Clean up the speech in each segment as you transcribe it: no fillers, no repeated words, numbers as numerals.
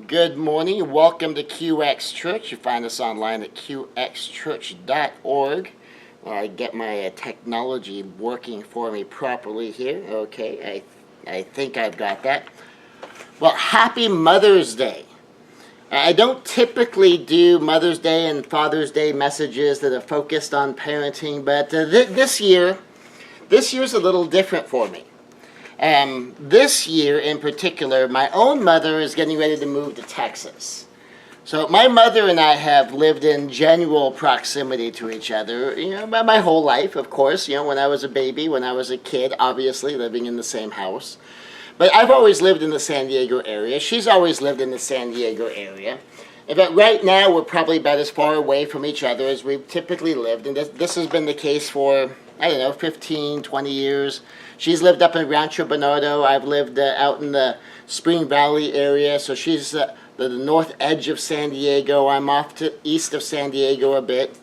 Good morning. Welcome to QX Church. You find us online at qxchurch.org. I get my technology working for me properly here. Okay, I think I've got that. Well, happy Mother's Day. I don't typically do Mother's Day and Father's Day messages that are focused on parenting, but this year's a little different for me. This year in particular, my own mother is getting ready to move to Texas. So my mother and I have lived in general proximity to each other, my whole life, of course. When I was a baby, when I was a kid, obviously living in the same house. But I've always lived in the San Diego area. She's always lived in the San Diego area. In fact, right now we're probably about as far away from each other as we've typically lived. And this has been the case for, 15, 20 years. She's lived up in Rancho Bernardo. I've lived out in the Spring Valley area. So she's the north edge of San Diego. I'm off to east of San Diego a bit.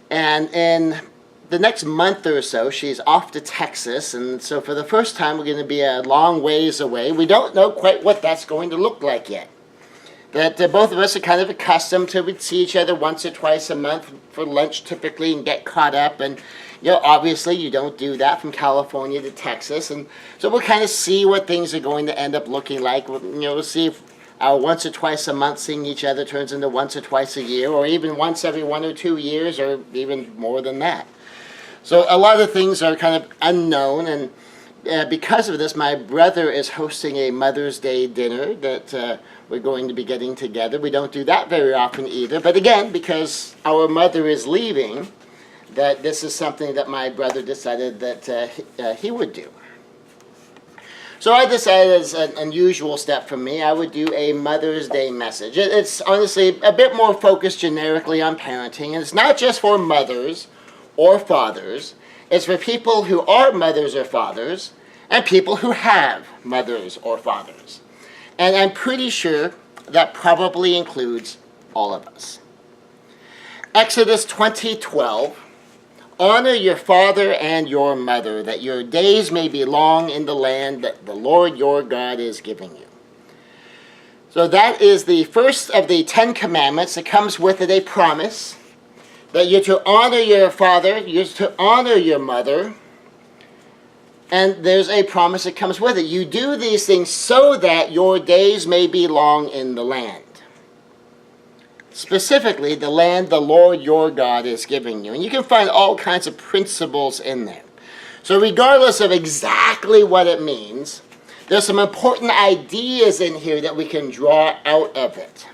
And in the next month or so, she's off to Texas. And so for the first time, we're going to be a long ways away. We don't know quite what that's going to look like yet. That both of us are kind of accustomed to, we'd see each other once or twice a month for lunch typically and get caught up. And obviously you don't do that from California to Texas. And so we'll kind of see what things are going to end up looking like. We'll see if our once or twice a month seeing each other turns into once or twice a year, or even once every 1 or 2 years, or even more than that. So a lot of things are kind of unknown, and because of this, my brother is hosting a Mother's Day dinner that we're going to be getting together. We don't do that very often either, but again, because our mother is leaving, that this is something that my brother decided that he would do. So I decided, as an unusual step for me, I would do a Mother's Day message. It's honestly a bit more focused generically on parenting, and it's not just for mothers or fathers. It's for people who are mothers or fathers and people who have mothers or fathers. And I'm pretty sure that probably includes all of us. Exodus 20:12, honor your father and your mother, that your days may be long in the land that the Lord your God is giving you. So that is the first of the 10 commandments. It comes with it a promise that you're to honor your father, you're to honor your mother, and there's a promise that comes with it. You do these things so that your days may be long in the land. Specifically, the land the Lord your God is giving you. And you can find all kinds of principles in there. So regardless of exactly what it means, there's some important ideas in here that we can draw out of it.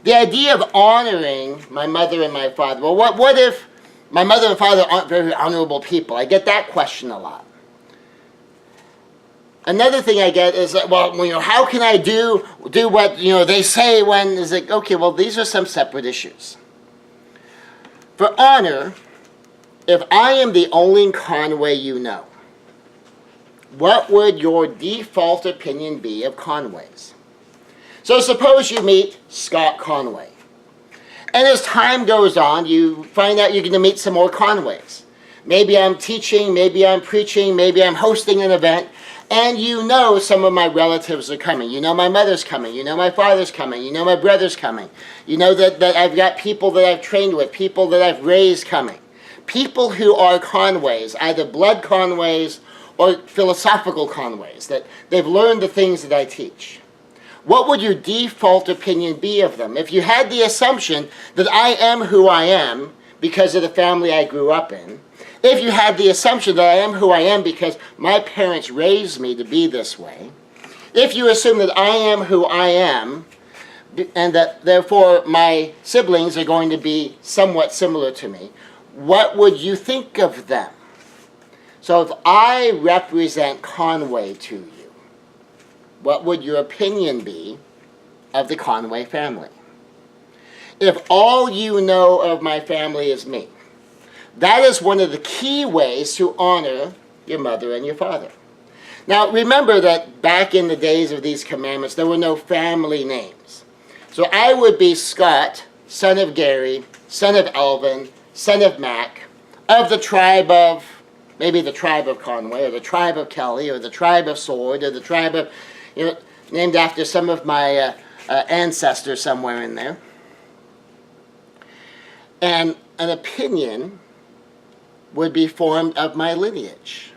The idea of honoring my mother and my father. Well, what if my mother and father aren't very honorable people? I get that question a lot. Another thing I get is that, how can I do what, they say when, is like, okay, well, these are some separate issues. For honor, if I am the only Conway you know, what would your default opinion be of Conways? So suppose you meet Scott Conway. And as time goes on, you find out you're going to meet some more Conways. Maybe I'm teaching, maybe I'm preaching, maybe I'm hosting an event, and some of my relatives are coming. My mother's coming. My father's coming. My brother's coming. That I've got people that I've trained with, people that I've raised coming. People who are Conways, either blood Conways or philosophical Conways, that they've learned the things that I teach. What would your default opinion be of them? If you had the assumption that I am who I am because of the family I grew up in, if you had the assumption that I am who I am because my parents raised me to be this way, if you assume that I am who I am, and that therefore my siblings are going to be somewhat similar to me, what would you think of them? So if I represent Conway to you, what would your opinion be of the Conway family? If all you know of my family is me, that is one of the key ways to honor your mother and your father. Now, remember that back in the days of these commandments, there were no family names. So I would be Scott, son of Gary, son of Alvin, son of Mac, of the tribe of, maybe the tribe of Conway, or the tribe of Kelly, or the tribe of Sword, or the tribe of, named after some of my ancestor somewhere in there. And an opinion would be formed of my lineage.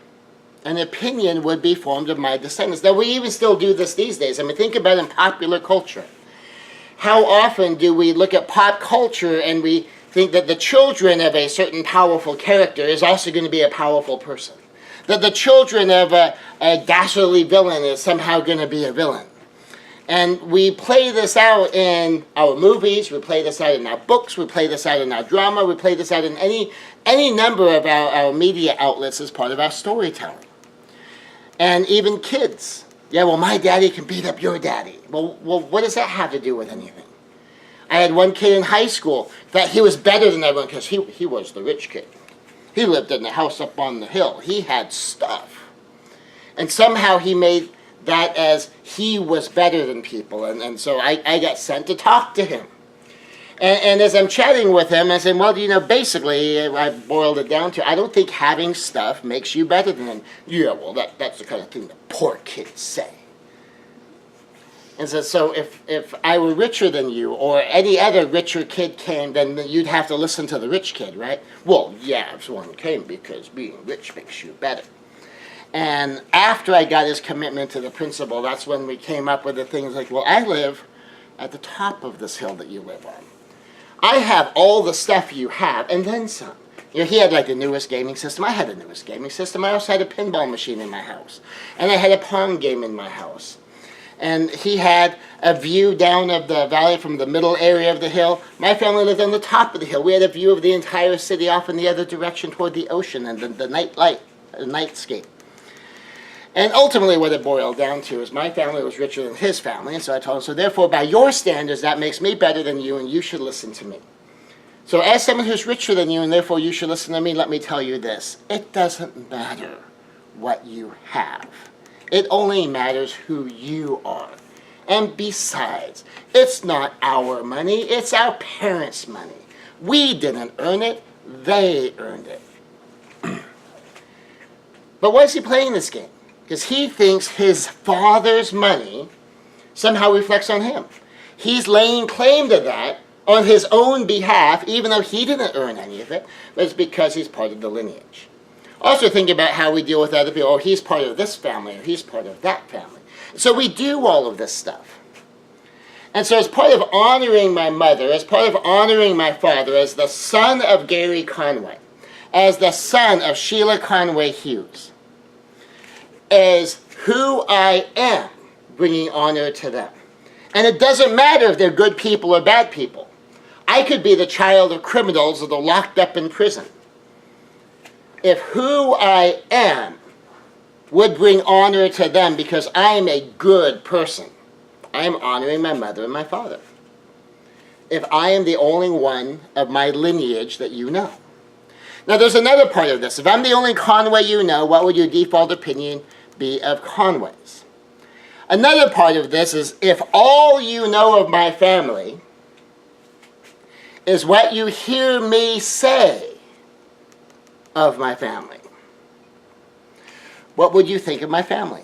An opinion would be formed of my descendants. Now, we even still do this these days. I mean, think about in popular culture. How often do we look at pop culture and we think that the children of a certain powerful character is also going to be a powerful person? That the children of a dastardly villain is somehow going to be a villain. And we play this out in our movies, we play this out in our books, we play this out in our drama, we play this out in any number of our media outlets as part of our storytelling. And even kids. Yeah, well, my daddy can beat up your daddy. Well, what does that have to do with anything? I had one kid in high school that he was better than everyone because he was the rich kid. He lived in the house up on the hill. He had stuff. And somehow he made that as he was better than people. And so I got sent to talk to him. And as I'm chatting with him, I said, well, basically, I boiled it down to, I don't think having stuff makes you better than them. Yeah, well, that's the kind of thing that poor kids say. And so if I were richer than you, or any other richer kid came, then you'd have to listen to the rich kid, right? Well, yeah, if someone came, because being rich makes you better. And after I got his commitment to the principal, that's when we came up with the things like, well, I live at the top of this hill that you live on. I have all the stuff you have, and then some. He had like the newest gaming system. I had the newest gaming system. I also had a pinball machine in my house. And I had a Pong game in my house. And he had a view down of the valley from the middle area of the hill. My family lived on the top of the hill. We had a view of the entire city off in the other direction toward the ocean and the nightscape. And ultimately what it boiled down to is my family was richer than his family, and so I told him, so therefore by your standards that makes me better than you and you should listen to me. So as someone who's richer than you and therefore you should listen to me, let me tell you this. It doesn't matter what you have. It only matters who you are. And besides, it's not our money, it's our parents' money. We didn't earn it, they earned it. But why is he playing this game? Because he thinks his father's money somehow reflects on him. He's laying claim to that on his own behalf, even though he didn't earn any of it, but it's because he's part of the lineage. Also think about how we deal with other people. Oh, he's part of this family, or he's part of that family. So we do all of this stuff. And so as part of honoring my mother, as part of honoring my father, as the son of Gary Conway, as the son of Sheila Conway Hughes, is who I am, bringing honor to them. And it doesn't matter if they're good people or bad people. I could be the child of criminals that are locked up in prison. If who I am would bring honor to them because I'm a good person, I am honoring my mother and my father. If I am the only one of my lineage that you know. Now there's another part of this. If I'm the only Conway you know, what would your default opinion be of Conways? Another part of this is if all you know of my family is what you hear me say of my family, what would you think of my family?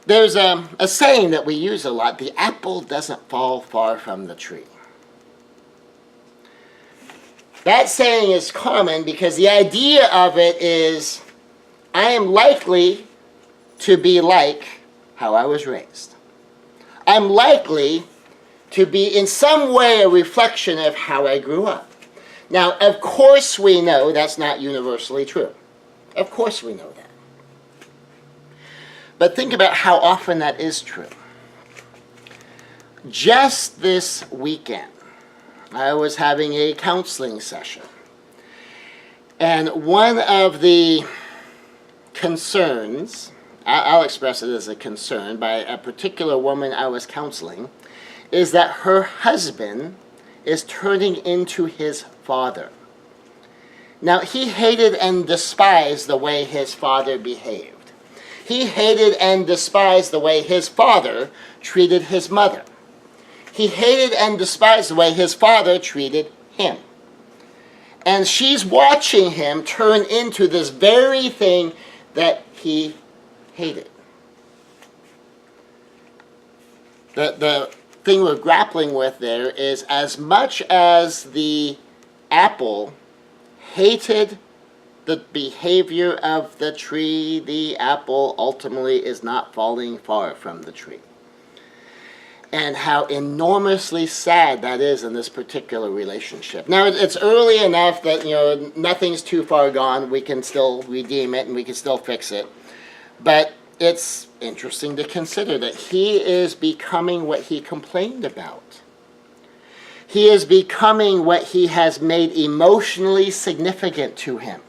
There's a saying that we use a lot, the apple doesn't fall far from the tree. That saying is common because the idea of it is I am likely to be like how I was raised. I'm likely to be in some way a reflection of how I grew up. Now, of course we know that's not universally true. Of course we know that. But think about how often that is true. Just this weekend, I was having a counseling session. And one of the concerns, I'll express it as a concern, by a particular woman I was counseling, is that her husband is turning into his father. Now, he hated and despised the way his father behaved. He hated and despised the way his father treated his mother. He hated and despised the way his father treated him. And she's watching him turn into this very thing that he hated. The thing we're grappling with there is, as much as the apple hated the behavior of the tree, the apple ultimately is not falling far from the tree. And how enormously sad that is in this particular relationship. Now, it's early enough that, nothing's too far gone. We can still redeem it and we can still fix it. But it's interesting to consider that he is becoming what he complained about. He is becoming what he has made emotionally significant to him.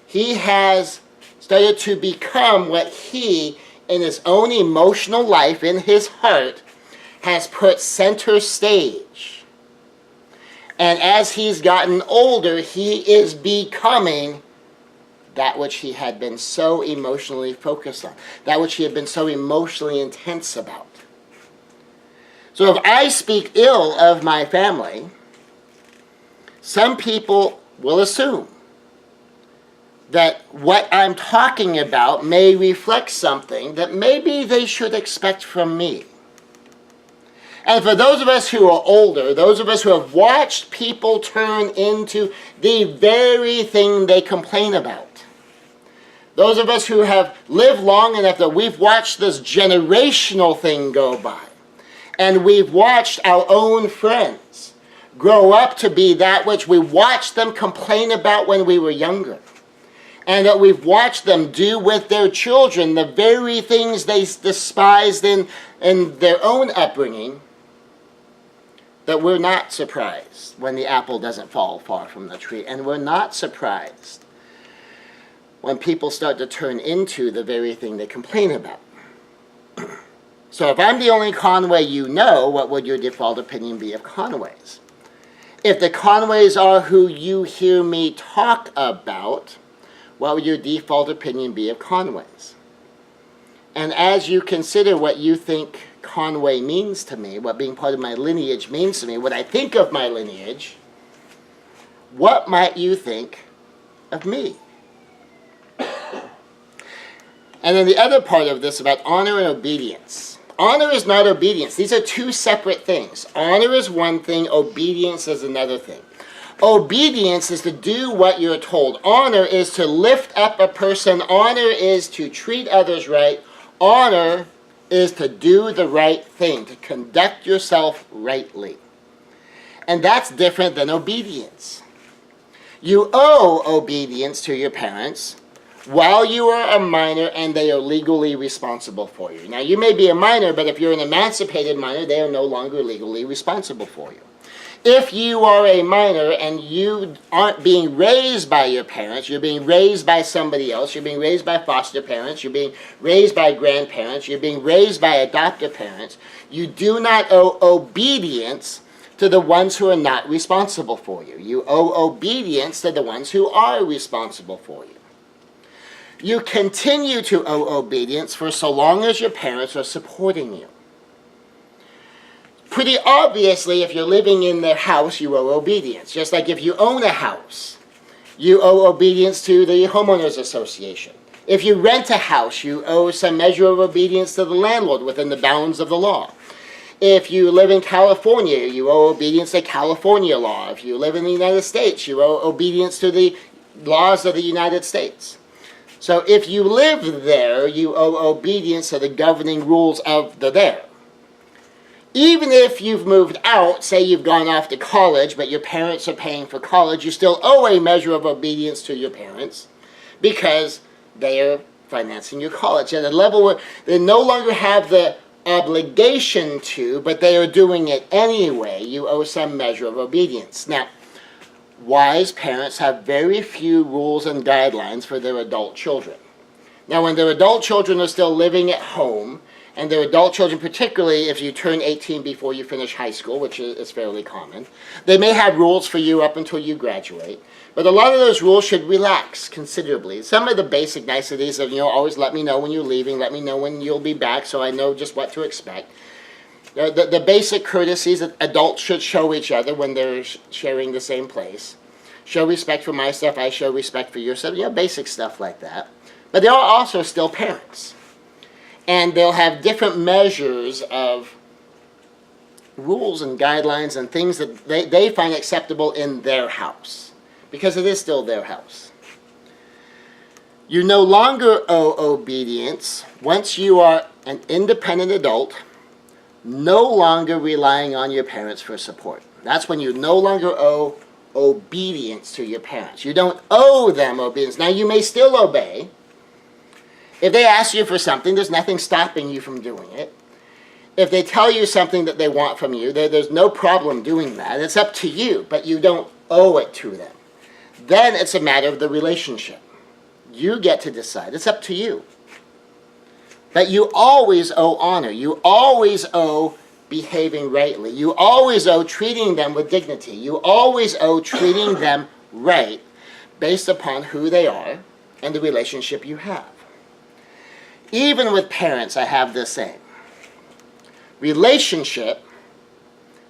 He has started to become what he, in his own emotional life, in his heart, has put center stage. And as he's gotten older, he is becoming that which he had been so emotionally focused on, that which he had been so emotionally intense about. So if I speak ill of my family, some people will assume that what I'm talking about may reflect something that maybe they should expect from me. And for those of us who are older, those of us who have watched people turn into the very thing they complain about, those of us who have lived long enough that we've watched this generational thing go by, and we've watched our own friends grow up to be that which we watched them complain about when we were younger, and that we've watched them do with their children the very things they despised in their own upbringing, that we're not surprised when the apple doesn't fall far from the tree, and we're not surprised when people start to turn into the very thing they complain about. So if I'm the only Conway you know, what would your default opinion be of Conways? If the Conways are who you hear me talk about, what would your default opinion be of Conways? And as you consider what you think Conway means to me, what being part of my lineage means to me, what I think of my lineage, what might you think of me? And then the other part of this about honor and obedience. Honor is not obedience. These are two separate things. Honor is one thing, obedience is another thing. Obedience is to do what you're told. Honor is to lift up a person. Honor is to treat others right. Honor is to do the right thing, to conduct yourself rightly. And that's different than obedience. You owe obedience to your parents while you are a minor, and they are legally responsible for you. Now, you may be a minor, but if you're an emancipated minor, they are no longer legally responsible for you. If you are a minor and you aren't being raised by your parents, you're being raised by somebody else, you're being raised by foster parents, you're being raised by grandparents, you're being raised by adoptive parents, you do not owe obedience to the ones who are not responsible for you. You owe obedience to the ones who are responsible for you. You continue to owe obedience for so long as your parents are supporting you. Pretty obviously, if you're living in their house, you owe obedience. Just like if you own a house, you owe obedience to the homeowners association. If you rent a house, you owe some measure of obedience to the landlord within the bounds of the law. If you live in California, you owe obedience to California law. If you live in the United States, you owe obedience to the laws of the United States. So if you live there, you owe obedience to the governing rules of the there. Even if you've moved out, say you've gone off to college, but your parents are paying for college, you still owe a measure of obedience to your parents because they are financing your college at a level where they no longer have the obligation to, but they are doing it anyway. You owe some measure of obedience. Now, wise parents have very few rules and guidelines for their adult children. Now, when their adult children are still living at home, and their adult children, particularly if you turn 18 before you finish high school, which is fairly common, they may have rules for you up until you graduate, but a lot of those rules should relax considerably. Some of the basic niceties of, always let me know when you're leaving, let me know when you'll be back so I know just what to expect. The basic courtesies that adults should show each other when they're sharing the same place. Show respect for my stuff, I show respect for your stuff, basic stuff like that. But they are also still parents. And they'll have different measures of rules and guidelines and things that they find acceptable in their house, because it is still their house. You no longer owe obedience once you are an independent adult, no longer relying on your parents for support. That's when you no longer owe obedience to your parents. You don't owe them obedience. Now, you may still obey. If they ask you for something, there's nothing stopping you from doing it. If they tell you something that they want from you, there's no problem doing that. It's up to you, but you don't owe it to them. Then it's a matter of the relationship. You get to decide. It's up to you. But you always owe honor. You always owe behaving rightly. You always owe treating them with dignity. You always owe treating them right based upon who they are and the relationship you have. Even with parents, I have this saying. Relationship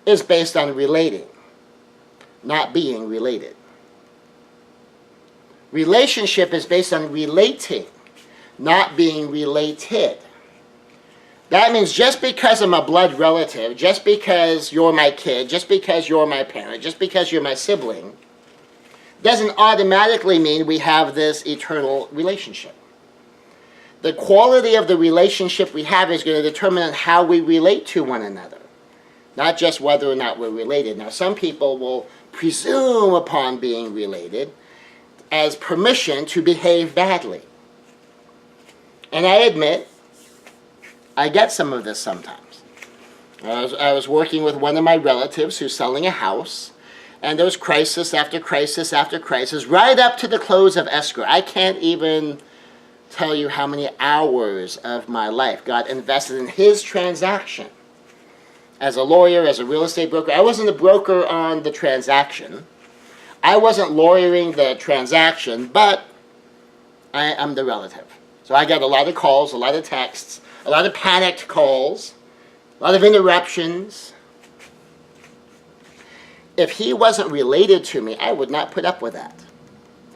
is based on relating, not being related. Relationship is based on relating, not being related. That means just because I'm a blood relative, just because you're my kid, just because you're my parent, just because you're my sibling, doesn't automatically mean we have this eternal relationship. The quality of the relationship we have is going to determine how we relate to one another, not just whether or not we're related. Now, some people will presume upon being related as permission to behave badly. And I admit, I get some of this sometimes. I was working with one of my relatives who's selling a house, and there was crisis after crisis after crisis, right up to the close of escrow. I can't even tell you how many hours of my life got invested in his transaction. As a lawyer, as a real estate broker, I wasn't a broker on the transaction. I wasn't lawyering the transaction, but I'm the relative. So I got a lot of calls, a lot of texts, a lot of panicked calls, a lot of interruptions. If he wasn't related to me, I would not put up with that.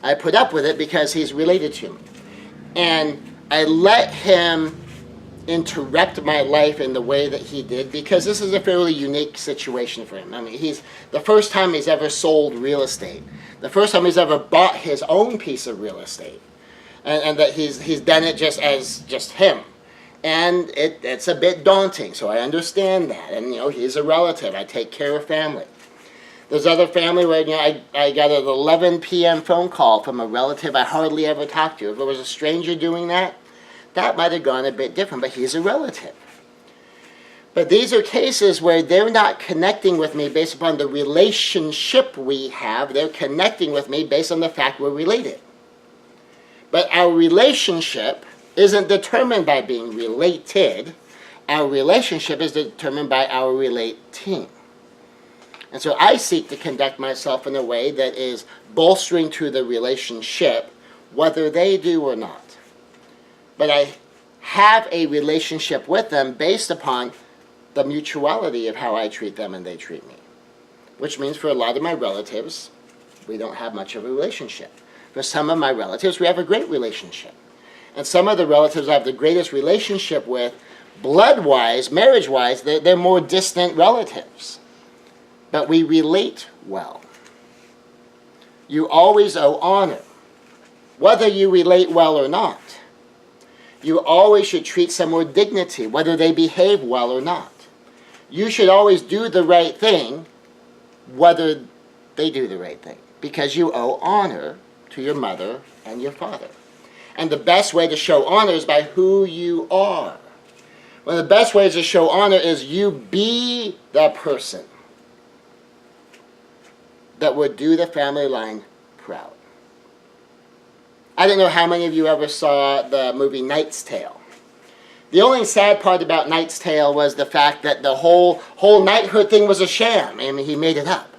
I put up with it because he's related to me. And I let him interrupt my life in the way that he did, because this is a fairly unique situation for him. I mean, he's the first time he's ever sold real estate, the first time he's ever bought his own piece of real estate, and that he's done it just him. And it's a bit daunting, so I understand that. And, he's a relative. I take care of family. There's other family where, I got an 11 p.m. phone call from a relative I hardly ever talked to. If it was a stranger doing that, that might have gone a bit different, but he's a relative. But these are cases where they're not connecting with me based upon the relationship we have. They're connecting with me based on the fact we're related. But our relationship isn't determined by being related. Our relationship is determined by our relating. And so I seek to conduct myself in a way that is bolstering to the relationship, whether they do or not. But I have a relationship with them based upon the mutuality of how I treat them and they treat me. Which means for a lot of my relatives, we don't have much of a relationship. For some of my relatives, we have a great relationship. And some of the relatives I have the greatest relationship with, blood-wise, marriage-wise, they're more distant relatives. But we relate well. You always owe honor, whether you relate well or not. You always should treat someone with dignity, whether they behave well or not. You should always do the right thing, whether they do the right thing, because you owe honor to your mother and your father. And the best way to show honor is by who you are. One of the best ways to show honor is you be the person that would do the family line proud. I don't know how many of you ever saw the movie Knight's Tale. The only sad part about Knight's Tale was the fact that the whole knighthood thing was a sham. I mean, he made it up.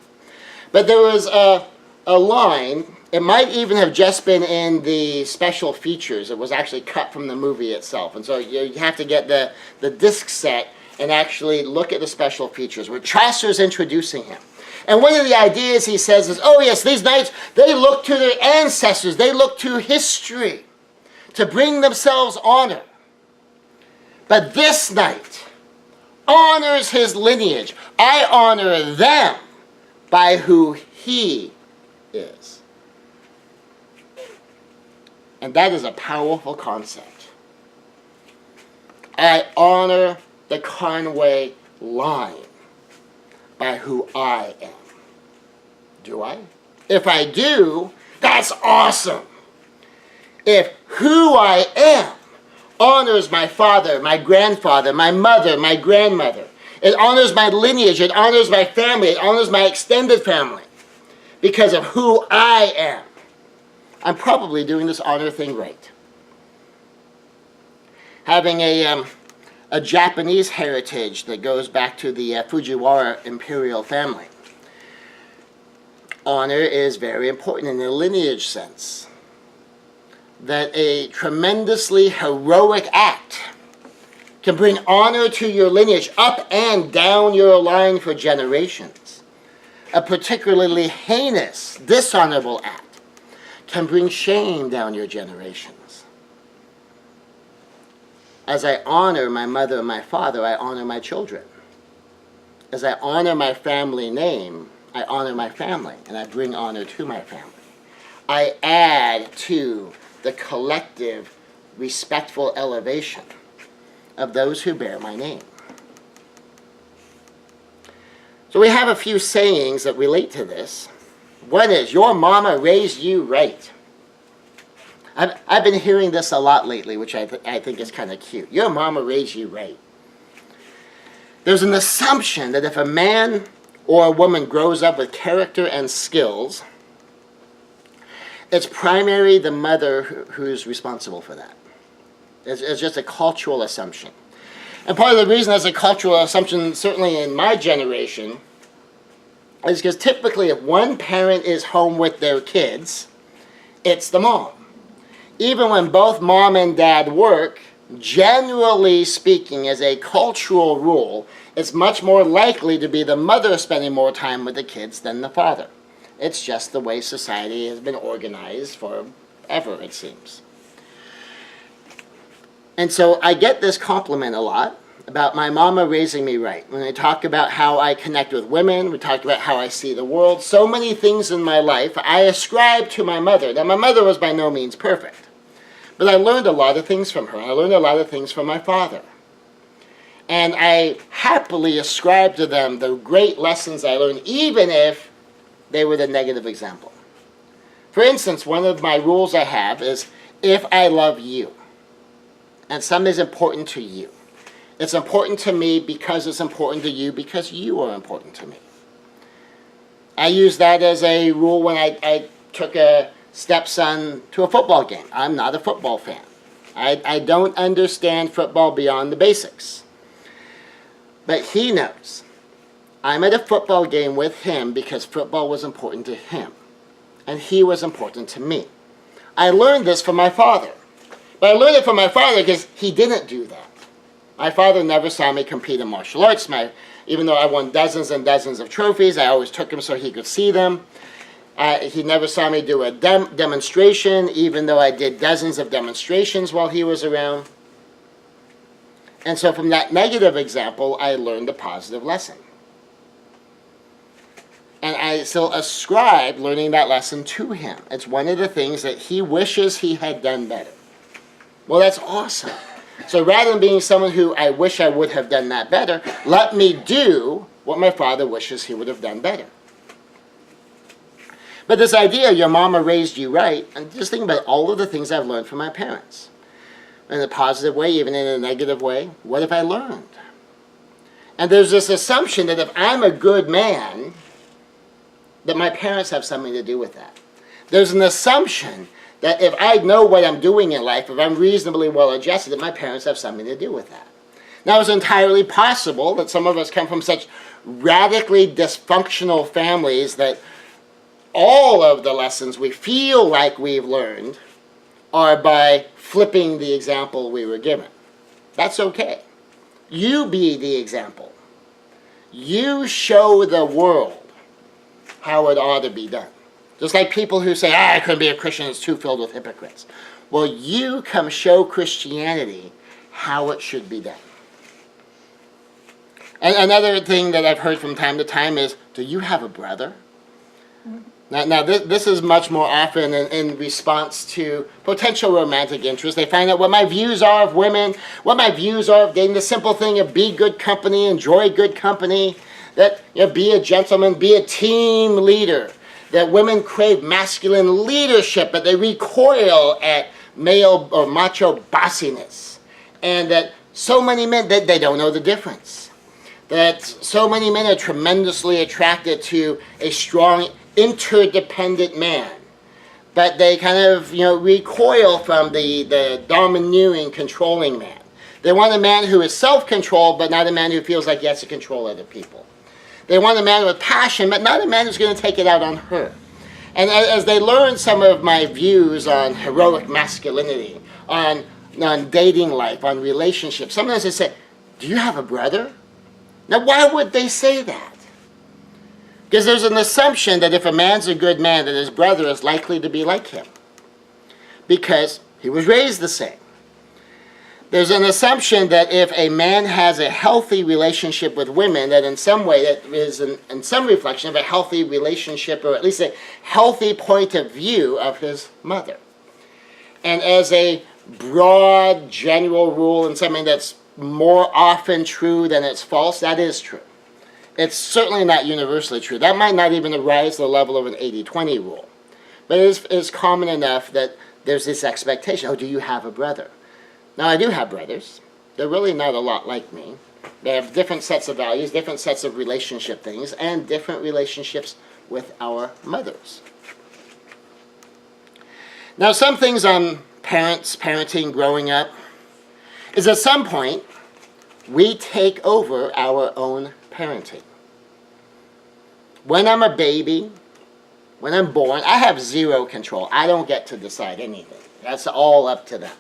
But there was a line, it might even have just been in the special features. It was actually cut from the movie itself. And so you have to get the disc set and actually look at the special features where Chaucer's introducing him. And one of the ideas he says is, oh yes, these knights, they look to their ancestors, they look to history to bring themselves honor. but this night honors his lineage. I honor them by who he is. And that is a powerful concept. I honor the Conway line by who I am. Do I? If I do, that's awesome. If who I am honors my father, my grandfather, my mother, my grandmother, it honors my lineage, it honors my family, it honors my extended family because of who I am, I'm probably doing this honor thing right. Having a Japanese heritage that goes back to the Fujiwara imperial family. Honor is very important in the lineage sense. That a tremendously heroic act can bring honor to your lineage up and down your line for generations. A particularly heinous, dishonorable act can bring shame down your generations. As I honor my mother and my father, I honor my children. As I honor my family name, I honor my family, and I bring honor to my family. I add to the collective, respectful elevation of those who bear my name. So we have a few sayings that relate to this. One is, your mama raised you right. I've been hearing this a lot lately, which I think is kind of cute. Your mama raised you right. There's an assumption that if a man or a woman grows up with character and skills, it's primarily the mother who's responsible for that. It's just a cultural assumption. And part of the reason that's a cultural assumption, certainly in my generation, is because typically if one parent is home with their kids, it's the mom. Even when both mom and dad work, generally speaking, as a cultural rule, it's much more likely to be the mother spending more time with the kids than the father. It's just the way society has been organized forever, it seems. And so I get this compliment a lot about my mama raising me right. When I talk about how I connect with women, we talk about how I see the world, so many things in my life I ascribe to my mother. Now, my mother was by no means perfect, but I learned a lot of things from her. I learned a lot of things from my father. And I happily ascribe to them the great lessons I learned, even if they were the negative example. For instance, one of my rules I have is, if I love you, and something is important to you, it's important to me because it's important to you because you are important to me. I use that as a rule when I took a stepson to a football game. I'm not a football fan. I don't understand football beyond the basics. But he knows. I'm at a football game with him because football was important to him. And he was important to me. I learned this from my father. But I learned it from my father because he didn't do that. My father never saw me compete in martial arts. Even though I won dozens and dozens of trophies, I always took him so he could see them. He never saw me do a demonstration, even though I did dozens of demonstrations while he was around. And so from that negative example, I learned a positive lesson. And I still ascribe learning that lesson to him. It's one of the things that he wishes he had done better. Well, that's awesome. So rather than being someone who I wish I would have done that better, let me do what my father wishes he would have done better. But this idea, your mama raised you right, and just think about all of the things I've learned from my parents. In a positive way, even in a negative way, what have I learned? And there's this assumption that if I'm a good man, that my parents have something to do with that. There's an assumption that if I know what I'm doing in life, if I'm reasonably well adjusted, that my parents have something to do with that. Now, it's entirely possible that some of us come from such radically dysfunctional families that all of the lessons we feel like we've learned are by flipping the example we were given. That's okay. You be the example. You show the world how it ought to be done. Just like people who say, I couldn't be a Christian, it's too filled with hypocrites. Well, you come show Christianity how it should be done. And another thing that I've heard from time to time is, do you have a brother? Now this is much more often in response to potential romantic interest. They find out what my views are of women, what my views are of dating, the simple thing of be good company, enjoy good company, that be a gentleman, be a team leader, that women crave masculine leadership, but they recoil at male or macho bossiness, and that so many men, that they don't know the difference, that so many men are tremendously attracted to a strong interdependent man, but they kind of recoil from the domineering, controlling man. They want a man who is self-controlled, but not a man who feels like he has to control other people. They want a man with passion, but not a man who's going to take it out on her. And as they learn some of my views on heroic masculinity, on dating life, on relationships, sometimes they say, do you have a brother? Now why would they say that? Because there's an assumption that if a man's a good man, that his brother is likely to be like him. Because he was raised the same. There's an assumption that if a man has a healthy relationship with women, that in some way that is in some reflection of a healthy relationship, or at least a healthy point of view of his mother. And as a broad general rule, and something that's more often true than it's false, that is true. It's certainly not universally true. That might not even rise to the level of an 80-20 rule. But it is common enough that there's this expectation, oh, do you have a brother? Now, I do have brothers. They're really not a lot like me. They have different sets of values, different sets of relationship things, and different relationships with our mothers. Now, some things on parenting, growing up, is at some point, we take over our own parenting. When I'm a baby, when I'm born, I have zero control. I don't get to decide anything. That's all up to them.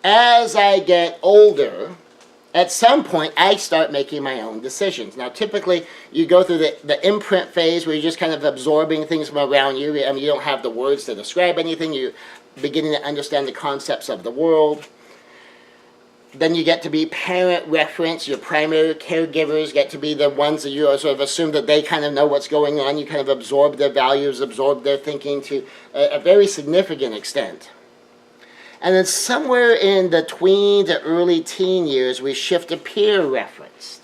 As I get older, at some point, I start making my own decisions. Now, typically, you go through the imprint phase where you're just kind of absorbing things from around you. I mean, you don't have the words to describe anything. You're beginning to understand the concepts of the world. Then you get to be parent reference. Your primary caregivers get to be the ones that you sort of assume that they kind of know what's going on. You kind of absorb their values, absorb their thinking to a very significant extent. And then somewhere in the tween to early teen years, we shift to peer reference,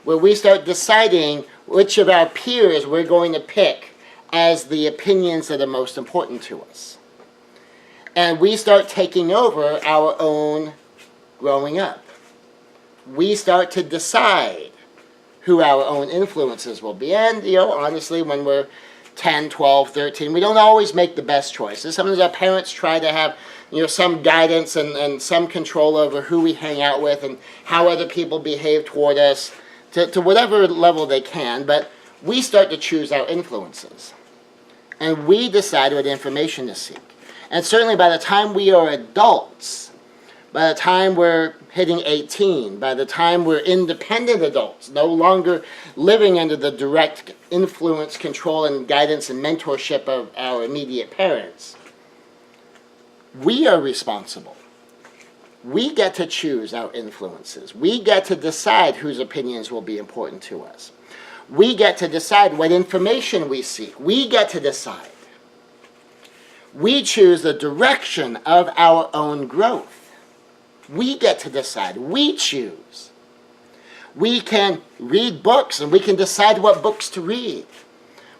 where we start deciding which of our peers we're going to pick as the opinions that are most important to us. And we start taking over our own growing up. We start to decide who our own influences will be. And, honestly, when we're 10, 12, 13, we don't always make the best choices. Sometimes our parents try to have some guidance and some control over who we hang out with and how other people behave toward us to whatever level they can, but we start to choose our influences. And we decide what information to seek. And certainly by the time we are adults, by the time we're hitting 18, by the time we're independent adults, no longer living under the direct influence, control, and guidance and mentorship of our immediate parents, we are responsible. We get to choose our influences. We get to decide whose opinions will be important to us. We get to decide what information we seek. We get to decide. We choose the direction of our own growth. We get to decide. We choose. We can read books and we can decide what books to read.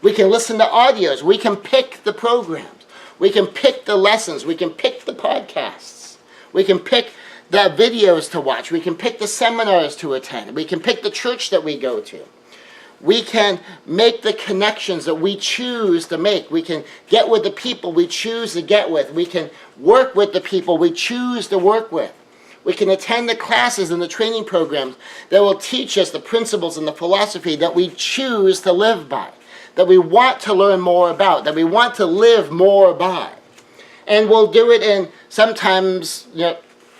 We can listen to audios. We can pick the programs. We can pick the lessons. We can pick the podcasts. We can pick the videos to watch. We can pick the seminars to attend. We can pick the church that we go to. We can make the connections that we choose to make. We can get with the people we choose to get with. We can work with the people we choose to work with. We can attend the classes and the training programs that will teach us the principles and the philosophy that we choose to live by, that we want to learn more about, that we want to live more by. And we'll do it in sometimes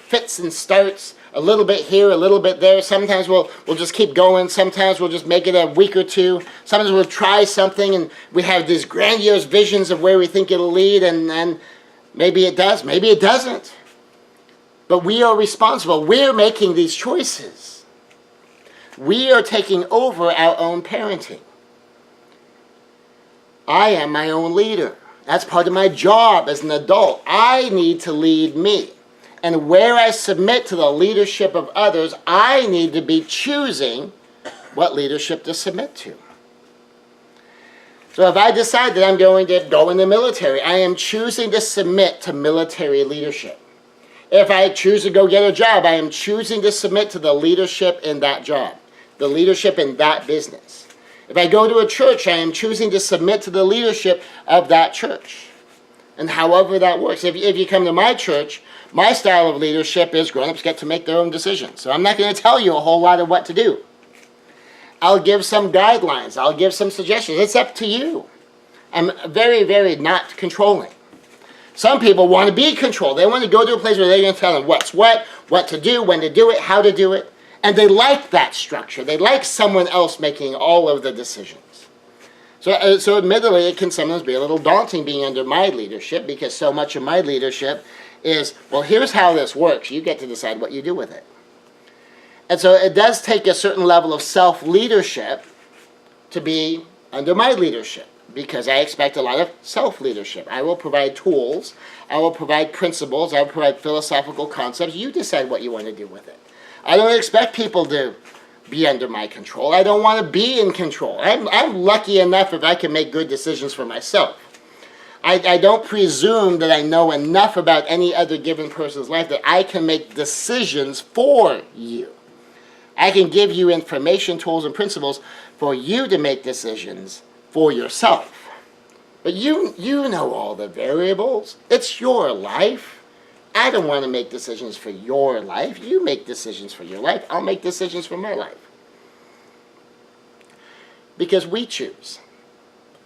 fits and starts, a little bit here, a little bit there. Sometimes we'll just keep going. Sometimes we'll just make it a week or two. Sometimes we'll try something and we have these grandiose visions of where we think it'll lead, and then maybe it does, maybe it doesn't. But we are responsible. We're making these choices. We are taking over our own parenting. I am my own leader. That's part of my job as an adult. I need to lead me. And where I submit to the leadership of others, I need to be choosing what leadership to submit to. So if I decide that I'm going to go in the military, I am choosing to submit to military leadership. If I choose to go get a job, I am choosing to submit to the leadership in that job, the leadership in that business. If I go to a church, I am choosing to submit to the leadership of that church. And however that works. If you come to my church, my style of leadership is grown-ups get to make their own decisions. So I'm not going to tell you a whole lot of what to do. I'll give some guidelines. I'll give some suggestions. It's up to you. I'm very, very not controlling. Some people want to be controlled. They want to go to a place where they're going to tell them what's what to do, when to do it, how to do it. And they like that structure. They like someone else making all of the decisions. So admittedly, it can sometimes be a little daunting being under my leadership, because so much of my leadership is, well, here's how this works. You get to decide what you do with it. And so it does take a certain level of self-leadership to be under my leadership, because I expect a lot of self-leadership. I will provide tools. I will provide principles. I will provide philosophical concepts. You decide what you want to do with it. I don't expect people to be under my control. I don't want to be in control. I'm lucky enough if I can make good decisions for myself. I don't presume that I know enough about any other given person's life that I can make decisions for you. I can give you information, tools, and principles for you to make decisions for yourself. But you know all the variables. It's your life. I don't want to make decisions for your life. You make decisions for your life. I'll make decisions for my life. Because we choose.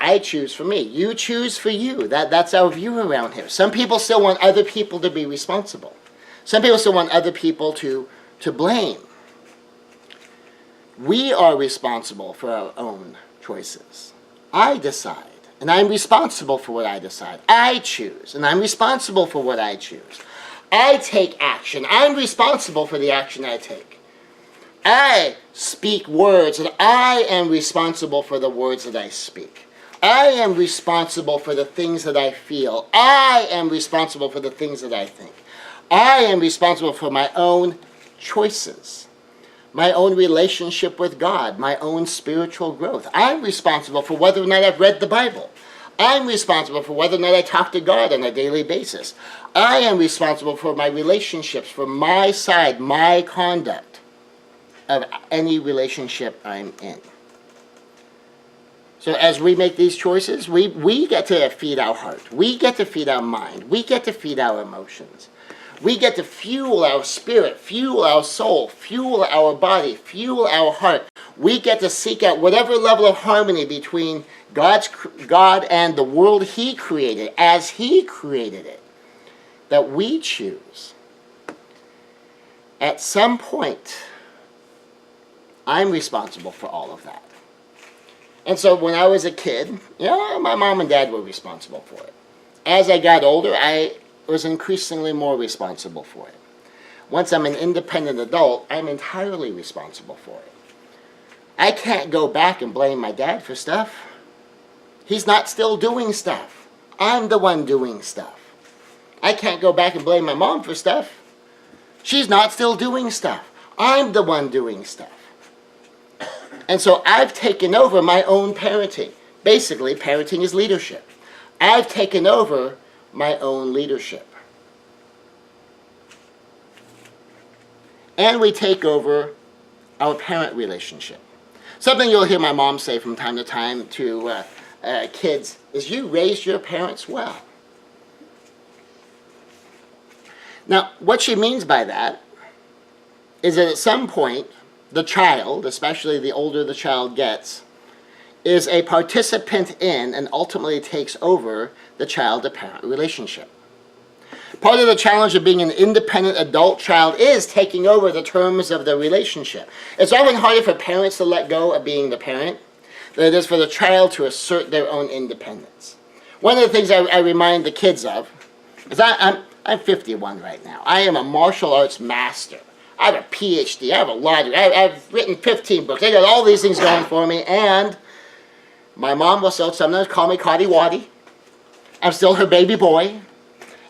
I choose for me. You choose for you. That's our view around here. Some people still want other people to be responsible. Some people still want other people to blame. We are responsible for our own choices. I decide, and I'm responsible for what I decide. I choose, and I'm responsible for what I choose. I take action. I'm responsible for the action I take. I speak words, and I am responsible for the words that I speak. I am responsible for the things that I feel. I am responsible for the things that I think. I am responsible for my own choices, my own relationship with God, my own spiritual growth. I'm responsible for whether or not I've read the Bible. I'm responsible for whether or not I talk to God on a daily basis. I am responsible for my relationships, for my side, my conduct of any relationship I'm in. So as we make these choices, we get to feed our heart. We get to feed our mind. We get to feed our emotions. We get to fuel our spirit, fuel our soul, fuel our body, fuel our heart. We get to seek out whatever level of harmony between God and the world He created as He created it, that we choose. At some point, I'm responsible for all of that. And so when I was a kid, my mom and dad were responsible for it. As I got older, I was increasingly more responsible for it. Once I'm an independent adult, I'm entirely responsible for it. I can't go back and blame my dad for stuff. He's not still doing stuff. I'm the one doing stuff. I can't go back and blame my mom for stuff. She's not still doing stuff. I'm the one doing stuff. And so I've taken over my own parenting. Basically, parenting is leadership. I've taken over my own leadership. And we take over our parent relationship. Something you'll hear my mom say from time to time to kids is, you raised your parents well. Now, what she means by that is that at some point, the child, especially the older the child gets, is a participant in and ultimately takes over the child-to-parent relationship. Part of the challenge of being an independent adult child is taking over the terms of the relationship. It's often harder for parents to let go of being the parent than it is for the child to assert their own independence. One of the things I remind the kids of is I I'm 51 right now. I am a martial arts master. I have a PhD. I have a law degree. I've written 15 books. I got all these things going for me. And my mom will still sometimes call me Cotty Waddy. I'm still her baby boy.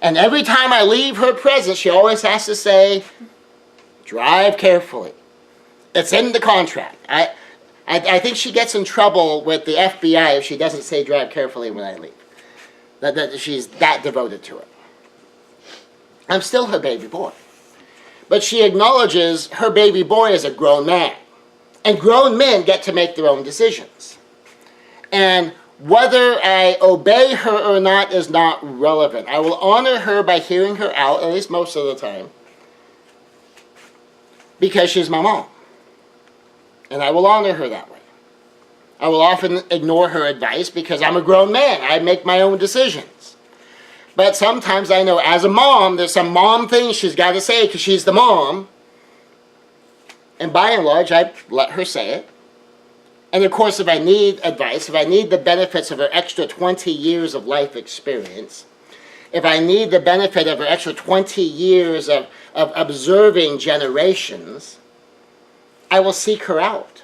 And every time I leave her presence, she always has to say, drive carefully. It's in the contract. I think she gets in trouble with the FBI if she doesn't say drive carefully when I leave. That she's that devoted to it. I'm still her baby boy. But she acknowledges her baby boy is a grown man. And grown men get to make their own decisions. And whether I obey her or not is not relevant. I will honor her by hearing her out, at least most of the time, because she's my mom. And I will honor her that way. I will often ignore her advice because I'm a grown man. I make my own decisions. But sometimes I know as a mom, there's some mom things she's got to say because she's the mom. And by and large, I let her say it. And of course, if I need advice, if I need the benefits of her extra 20 years of life experience, if I need the benefit of her extra 20 years of observing generations, I will seek her out.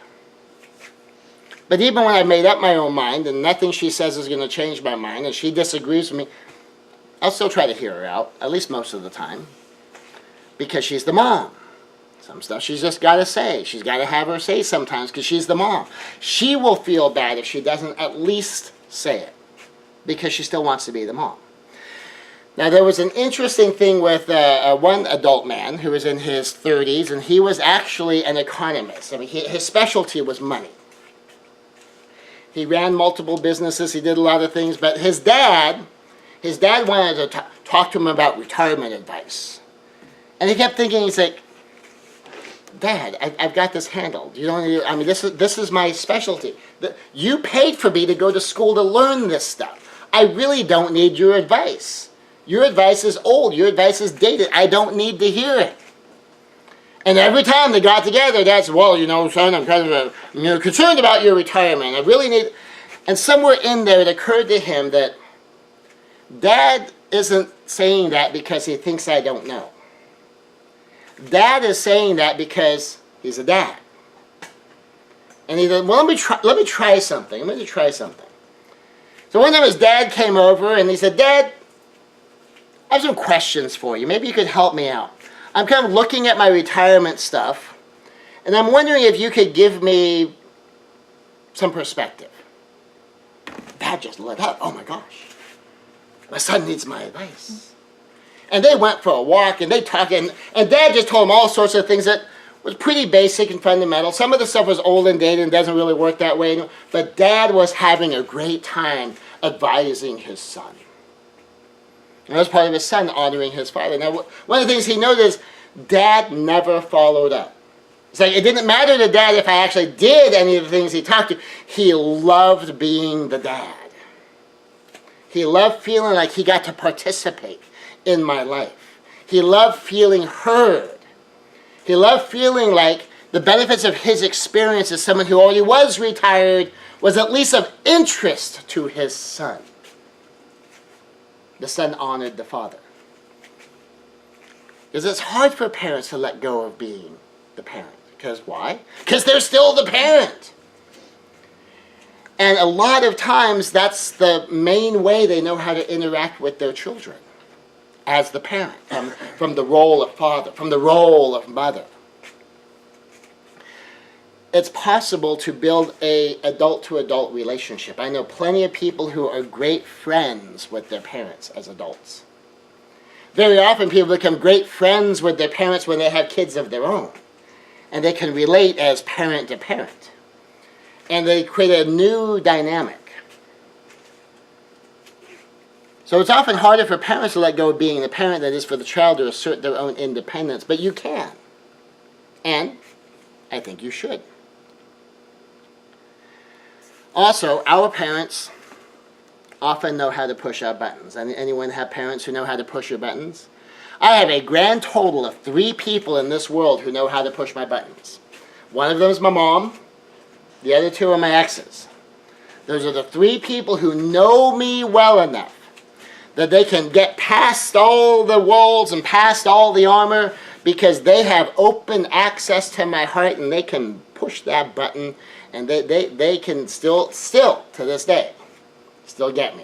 But even when I've made up my own mind and nothing she says is going to change my mind and she disagrees with me, I'll still try to hear her out, at least most of the time, because she's the mom. Some stuff she's just got to say. She's got to have her say sometimes because she's the mom. She will feel bad if she doesn't at least say it because she still wants to be the mom. Now, there was an interesting thing with one adult man who was in his 30s, and he was actually an economist. I mean, his specialty was money. He ran multiple businesses. He did a lot of things. But his dad wanted to talk to him about retirement advice. And he kept thinking, he's like, Dad, I've got this handled. You don't. I mean, this is my specialty. You paid for me to go to school to learn this stuff. I really don't need your advice. Your advice is old. Your advice is dated. I don't need to hear it. And every time they got together, Dad said, well, son, I'm kind of concerned about your retirement. I really need... And somewhere in there, it occurred to him that Dad isn't saying that because he thinks I don't know. Dad is saying that because he's a dad. And he said, well, let me try something. I'm going to try something. So one time his dad came over and he said, Dad, I have some questions for you. Maybe you could help me out. I'm kind of looking at my retirement stuff, and I'm wondering if you could give me some perspective. Dad just lit up. Oh my gosh. My son needs my advice. And they went for a walk, and they talked, and Dad just told him all sorts of things that was pretty basic and fundamental. Some of the stuff was old and dated and doesn't really work that way. But Dad was having a great time advising his son. And that was part of his son honoring his father. Now, one of the things he noticed, Dad never followed up. It's like it didn't matter to Dad if I actually did any of the things he talked to. He loved being the dad. He loved feeling like he got to participate in my life. He loved feeling heard. He loved feeling like the benefits of his experience as someone who already was retired was at least of interest to his son. The son honored the father. Because it's hard for parents to let go of being the parent. Because why? Because they're still the parent. And a lot of times that's the main way they know how to interact with their children. As the parent. From the role of father. From the role of mother. It's possible to build a adult-to-adult relationship. I know plenty of people who are great friends with their parents as adults. Very often people become great friends with their parents when they have kids of their own. And they can relate as parent to parent. And they create a new dynamic. So it's often harder for parents to let go of being the parent than it is for the child to assert their own independence. But you can. And I think you should. Also, our parents often know how to push our buttons. Anyone have parents who know how to push your buttons? I have a grand total of 3 people in this world who know how to push my buttons. One of them is my mom. The other 2 are my exes. Those are the 3 people who know me well enough that they can get past all the walls and past all the armor because they have open access to my heart and they can push that button and they can still to this day, still get me.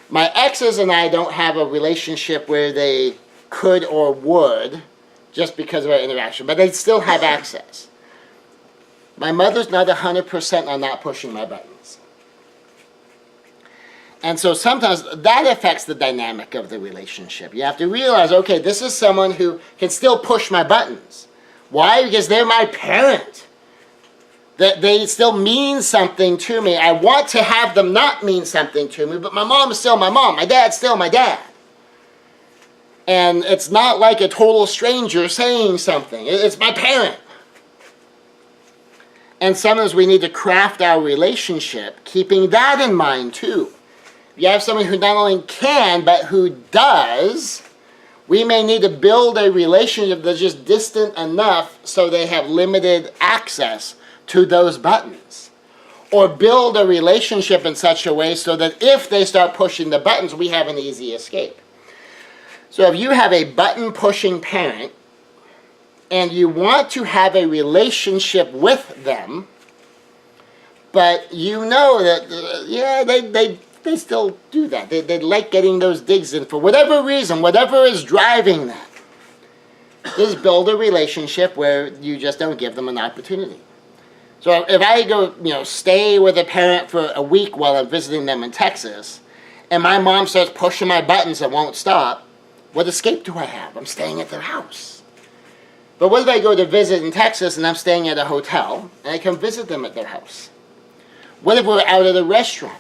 My exes and I don't have a relationship where they could or would just because of our interaction, but they still have access. My mother's not 100% on not pushing my buttons. And so sometimes that affects the dynamic of the relationship. You have to realize, okay, this is someone who can still push my buttons. Why? Because they're my parent. That they still mean something to me. I want to have them not mean something to me, but my mom is still my mom. My dad's still my dad. And it's not like a total stranger saying something. It's my parent. And sometimes we need to craft our relationship, keeping that in mind too. If you have someone who not only can, but who does, we may need to build a relationship that's just distant enough so they have limited access to those buttons. Or build a relationship in such a way so that if they start pushing the buttons, we have an easy escape. So if you have a button-pushing parent, and you want to have a relationship with them, but you know that, yeah, they still do that. They like getting those digs in for whatever reason, whatever is driving that. Just build a relationship where you just don't give them an opportunity. So if I go, stay with a parent for a week while I'm visiting them in Texas, and my mom starts pushing my buttons and won't stop, what escape do I have? I'm staying at their house. But what if I go to visit in Texas and I'm staying at a hotel and I come visit them at their house? What if we're out at a restaurant?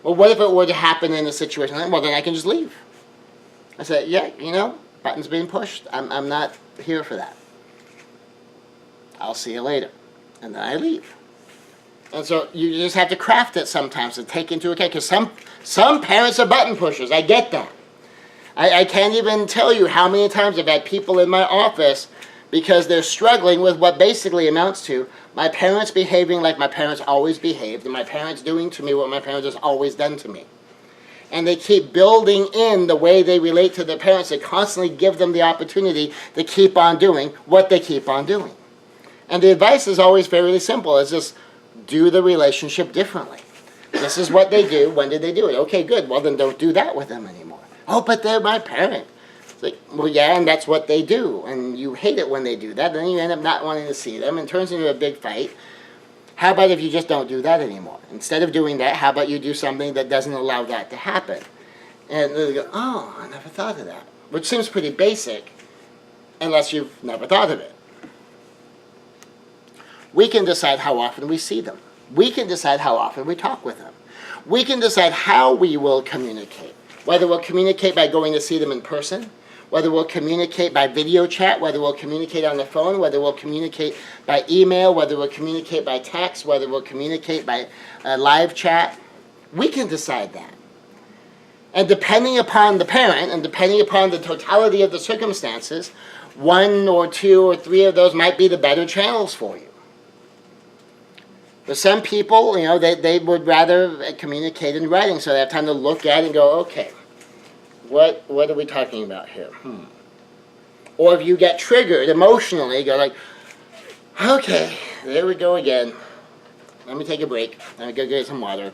Well, what if it were to happen in a situation like that? Well, then I can just leave. I say, yeah, buttons being pushed. I'm not here for that. I'll see you later. And then I leave. And so you just have to craft it sometimes to take into account, because some parents are button pushers. I get that. I can't even tell you how many times I've had people in my office because they're struggling with what basically amounts to my parents behaving like my parents always behaved, and my parents doing to me what my parents has always done to me. And they keep building in the way they relate to their parents. They constantly give them the opportunity to keep on doing what they keep on doing. And the advice is always fairly simple. It's just do the relationship differently. This is what they do. When did they do it? Okay, good. Well, then don't do that with them anymore. Oh, but they're my parent. It's like, well, yeah, and that's what they do. And you hate it when they do that. Then you end up not wanting to see them and it turns into a big fight. How about if you just don't do that anymore? Instead of doing that, how about you do something that doesn't allow that to happen? And they go, oh, I never thought of that. Which seems pretty basic, unless you've never thought of it. We can decide how often we see them. We can decide how often we talk with them. We can decide how we will communicate. Whether we'll communicate by going to see them in person, whether we'll communicate by video chat, whether we'll communicate on the phone, whether we'll communicate by email, whether we'll communicate by text, whether we'll communicate by live chat. We can decide that. And depending upon the parent and depending upon the totality of the circumstances, 1 or 2 or 3 of those might be the better channels for you. But some people, they would rather communicate in writing so they have time to look at it and go, okay, what are we talking about here? Or if you get triggered emotionally, you go like, okay, there we go again. Let me take a break. Let me go get some water.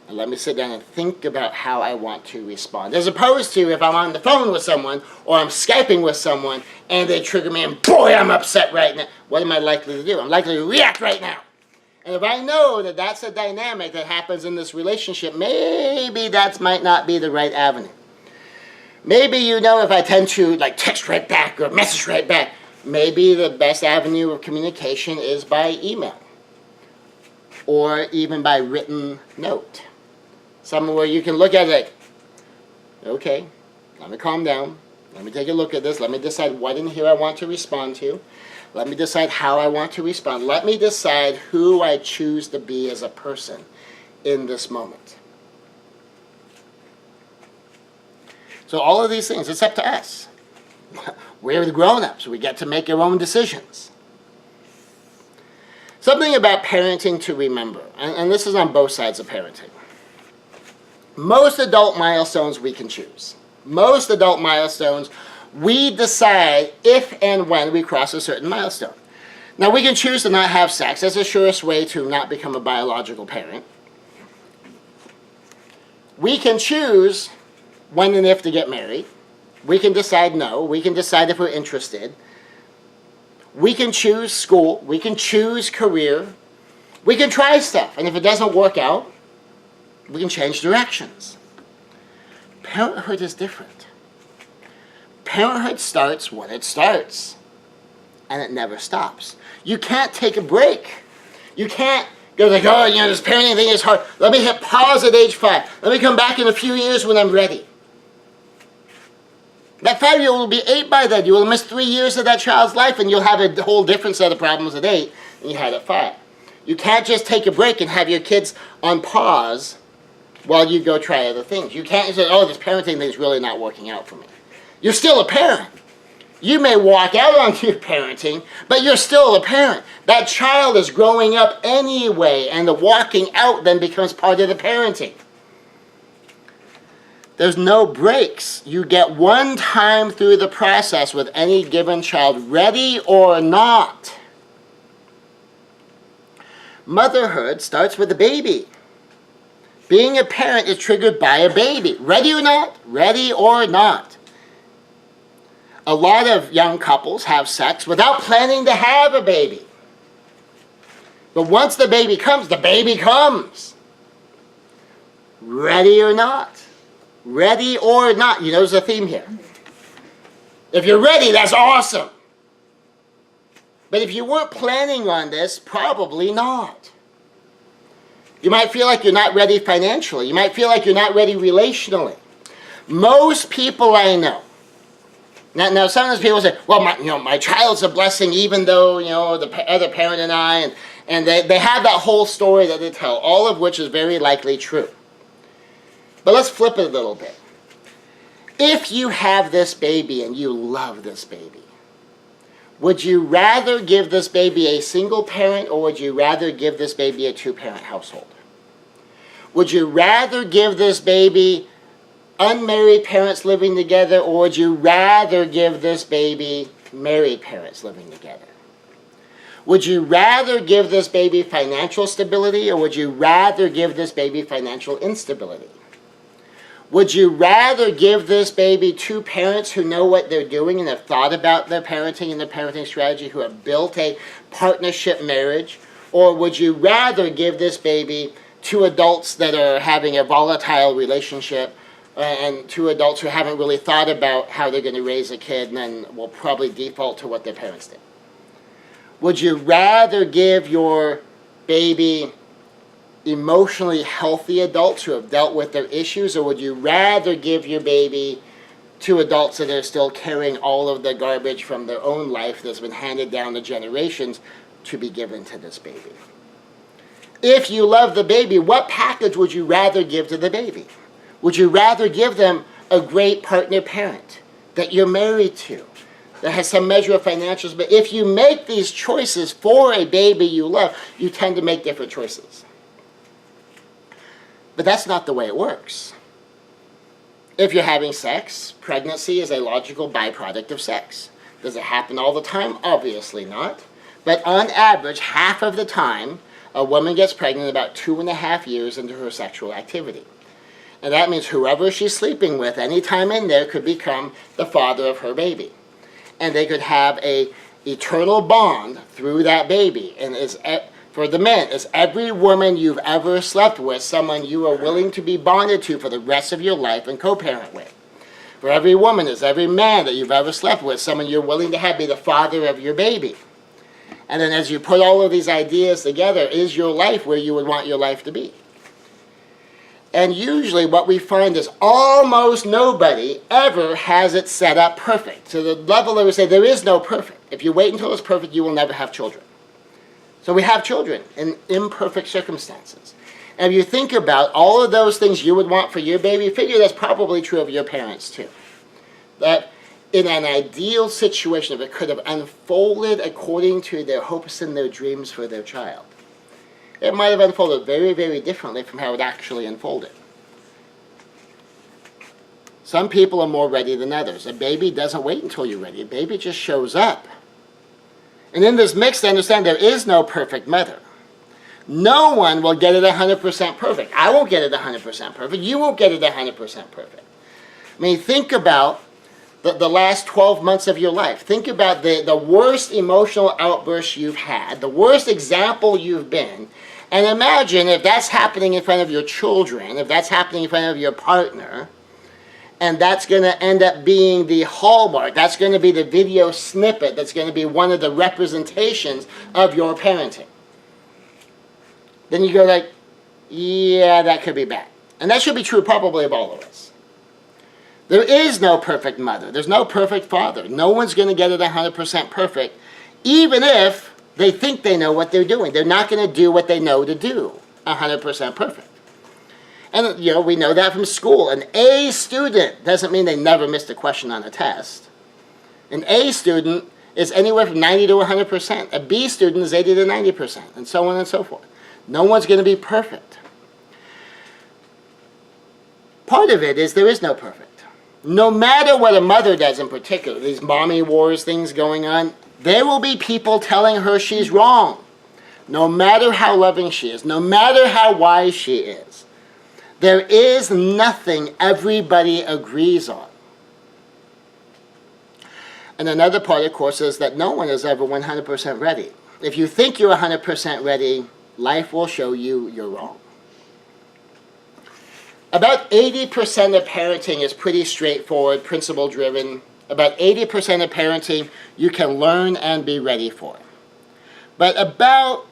And let me sit down and think about how I want to respond. As opposed to if I'm on the phone with someone or I'm Skyping with someone and they trigger me and boy, I'm upset right now. What am I likely to do? I'm likely to react right now. And if I know that that's a dynamic that happens in this relationship, maybe that might not be the right avenue. Maybe if I tend to text right back or message right back, maybe the best avenue of communication is by email or even by written note. Somewhere where you can look at it okay, let me calm down, let me take a look at this, let me decide what in here I want to respond to. Let me decide how I want to respond. Let me decide who I choose to be as a person in this moment. So all of these things, it's up to us. We're the grown-ups. We get to make our own decisions. Something about parenting to remember, and this is on both sides of parenting. Most adult milestones we can choose. Most adult milestones, we decide if and when we cross a certain milestone. Now, we can choose to not have sex. That's the surest way to not become a biological parent. We can choose when and if to get married. We can decide no. We can decide if we're interested. We can choose school. We can choose career. We can try stuff. And if it doesn't work out, we can change directions. Parenthood is different. Parenthood starts when it starts. And it never stops. You can't take a break. You can't go like, oh, this parenting thing is hard. Let me hit pause at age 5. Let me come back in a few years when I'm ready. That 5-year-old will be 8 by then. You will miss 3 years of that child's life, and you'll have a whole different set of problems at 8 than you had at 5. You can't just take a break and have your kids on pause while you go try other things. You can't say, oh, this parenting thing is really not working out for me. You're still a parent. You may walk out on your parenting, but you're still a parent. That child is growing up anyway, and the walking out then becomes part of the parenting. There's no breaks. You get one time through the process with any given child, ready or not. Motherhood starts with a baby. Being a parent is triggered by a baby. Ready or not? Ready or not. A lot of young couples have sex without planning to have a baby. But once the baby comes, the baby comes. Ready or not? Ready or not? You know there's a theme here. If you're ready, that's awesome. But if you weren't planning on this, probably not. You might feel like you're not ready financially. You might feel like you're not ready relationally. Most people I know, now some of those people say, well, my child's a blessing even though, the other parent and I, and they have that whole story that they tell, all of which is very likely true. But let's flip it a little bit. If you have this baby and you love this baby, would you rather give this baby a single parent or would you rather give this baby a 2-parent household? Would you rather give this baby unmarried parents living together or would you rather give this baby married parents living together? Would you rather give this baby financial stability or would you rather give this baby financial instability? Would you rather give this baby 2 parents who know what they're doing and have thought about their parenting and their parenting strategy, who have built a partnership marriage? Or would you rather give this baby 2 adults that are having a volatile relationship and 2 adults who haven't really thought about how they're going to raise a kid and then will probably default to what their parents did? Would you rather give your baby emotionally healthy adults who have dealt with their issues, or would you rather give your baby to adults that are still carrying all of the garbage from their own life that's been handed down to generations to be given to this baby? If you love the baby, what package would you rather give to the baby? Would you rather give them a great partner parent that you're married to, that has some measure of financials? But if you make these choices for a baby you love, you tend to make different choices. But that's not the way it works. If you're having sex, pregnancy is a logical byproduct of sex. Does it happen all the time? Obviously not. But on average, half of the time, a woman gets pregnant about 2.5 years into her sexual activity. And that means whoever she's sleeping with, any time in there, could become the father of her baby. And they could have a eternal bond through that baby. And for the men, is every woman you've ever slept with someone you are willing to be bonded to for the rest of your life and co-parent with? For every woman, is every man that you've ever slept with someone you're willing to have be the father of your baby? And then as you put all of these ideas together, is your life where you would want your life to be? And usually what we find is almost nobody ever has it set up perfect. To the level that we say there is no perfect. If you wait until it's perfect, you will never have children. So we have children in imperfect circumstances. And if you think about all of those things you would want for your baby, figure that's probably true of your parents too. That in an ideal situation, if it could have unfolded according to their hopes and their dreams for their child, it might have unfolded very, very differently from how it actually unfolded. Some people are more ready than others. A baby doesn't wait until you're ready. A baby just shows up. And in this mix, to understand there is no perfect mother. No one will get it 100% perfect. I won't get it 100% perfect. You won't get it 100% perfect. I mean, think about the last 12 months of your life. Think about the worst emotional outbursts you've had, the worst example you've been, and imagine if that's happening in front of your children, if that's happening in front of your partner, and that's going to end up being the hallmark, that's going to be the video snippet, that's going to be one of the representations of your parenting. Then you go like, yeah, that could be bad. And that should be true probably of all of us. There is no perfect mother. There's no perfect father. No one's going to get it 100% perfect, even if they think they know what they're doing. They're not going to do what they know to do 100% perfect. And, you know, we know that from school. An A student doesn't mean they never missed a question on a test. An A student is anywhere from 90 to 100%. A B student is 80 to 90%, and so on and so forth. No one's going to be perfect. Part of it is there is no perfect. No matter what a mother does in particular, these mommy wars things going on, there will be people telling her she's wrong. No matter how loving she is, no matter how wise she is. There is nothing everybody agrees on. And another part, of course, is that no one is ever 100% ready. If you think you're 100% ready, life will show you you're wrong. About 80% of parenting is pretty straightforward, principle-driven. About 80% of parenting you can learn and be ready for. But about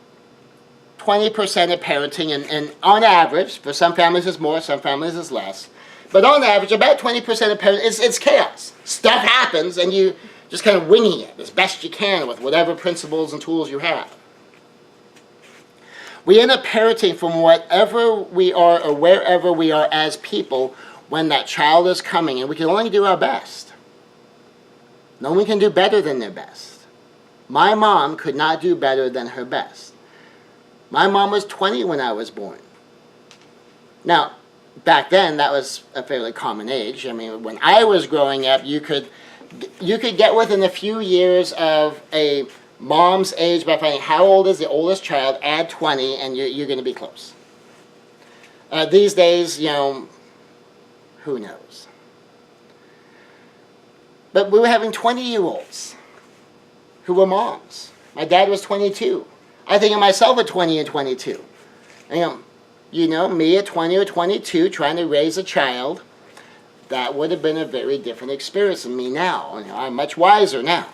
20% of parenting, and on average, for some families it's more, some families it's less, but on average, about 20% of parenting, it's chaos. Stuff happens, and you just kind of winging it as best you can with whatever principles and tools you have. We end up parenting from whatever we are or wherever we are as people when that child is coming, and we can only do our best. No one can do better than their best. My mom could not do better than her best. My mom was 20 when I was born. Now, back then, that was a fairly common age. I mean, when I was growing up, you could get within a few years of a mom's age by finding how old is the oldest child, add 20, and you're going to be close. These days, you know, who knows? But we were having 20-year-olds who were moms. My dad was 22. I think of myself at 20 and 22. You know, me at 20 or 22 trying to raise a child, that would have been a very different experience than me now. You know, I'm much wiser now.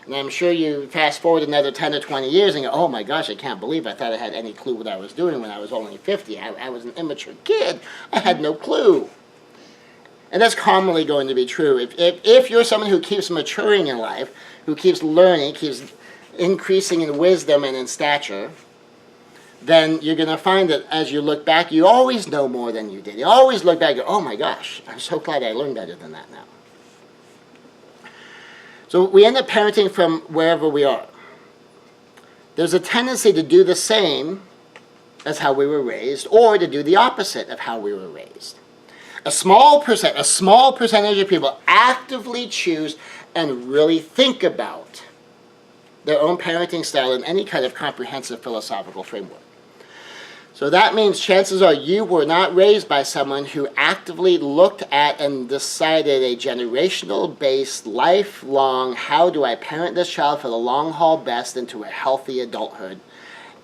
And I'm sure you fast forward another 10 or 20 years and go, oh my gosh, I can't believe I thought I had any clue what I was doing when I was only 50. I was an immature kid. I had no clue. And that's commonly going to be true. If you're someone who keeps maturing in life, who keeps learning, keeps increasing in wisdom and in stature, then you're going to find that as you look back, you always know more than you did. You always look back and go, oh my gosh, I'm so glad I learned better than that now. So we end up parenting from wherever we are. There's a tendency to do the same as how we were raised, or to do the opposite of how we were raised. A small percentage of people actively choose and really think about their own parenting style in any kind of comprehensive philosophical framework. So that means chances are you were not raised by someone who actively looked at and decided a generational-based, lifelong, how do I parent this child for the long haul best into a healthy adulthood,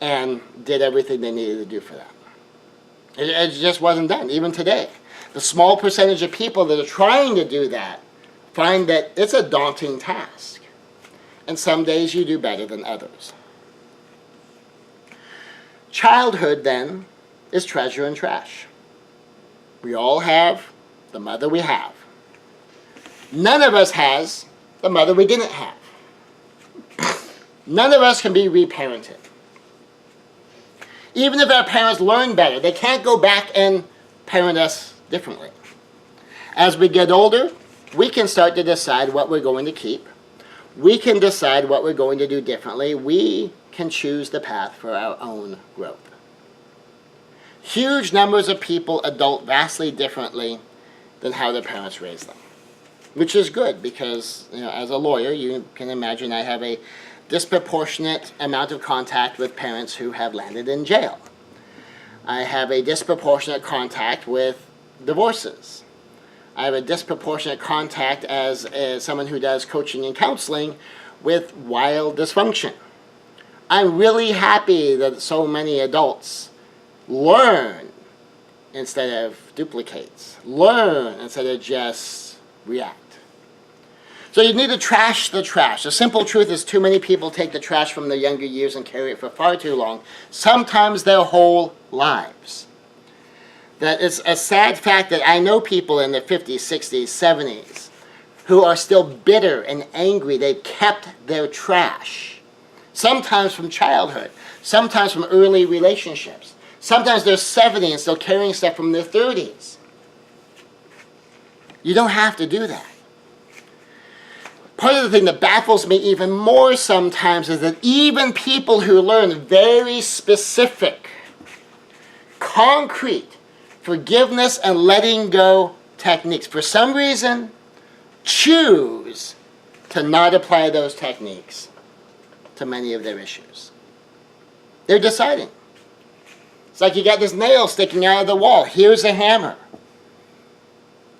and did everything they needed to do for that. It just wasn't done, even today. The small percentage of people that are trying to do that find that it's a daunting task. And some days you do better than others. Childhood, then, is treasure and trash. We all have the mother we have. None of us has the mother we didn't have. None of us can be reparented. Even if our parents learn better, they can't go back and parent us differently. As we get older, we can start to decide what we're going to keep. We can decide what we're going to do differently. We can choose the path for our own growth. Huge numbers of people adult vastly differently than how their parents raised them. Which is good because, as a lawyer, you can imagine I have a disproportionate amount of contact with parents who have landed in jail. I have a disproportionate contact with divorces. I have a disproportionate contact as someone who does coaching and counseling with wild dysfunction. I'm really happy that so many adults learn instead of duplicates. Learn instead of just react. So you need to trash the trash. The simple truth is too many people take the trash from their younger years and carry it for far too long, sometimes their whole lives. That it's a sad fact that I know people in their 50s, 60s, 70s who are still bitter and angry. They've kept their trash. Sometimes from childhood, sometimes from early relationships. Sometimes they're 70 and still carrying stuff from their 30s. You don't have to do that. Part of the thing that baffles me even more sometimes is that even people who learn very specific, concrete forgiveness and letting go techniques, for some reason, choose to not apply those techniques to many of their issues. They're deciding. It's like you got this nail sticking out of the wall. Here's a hammer.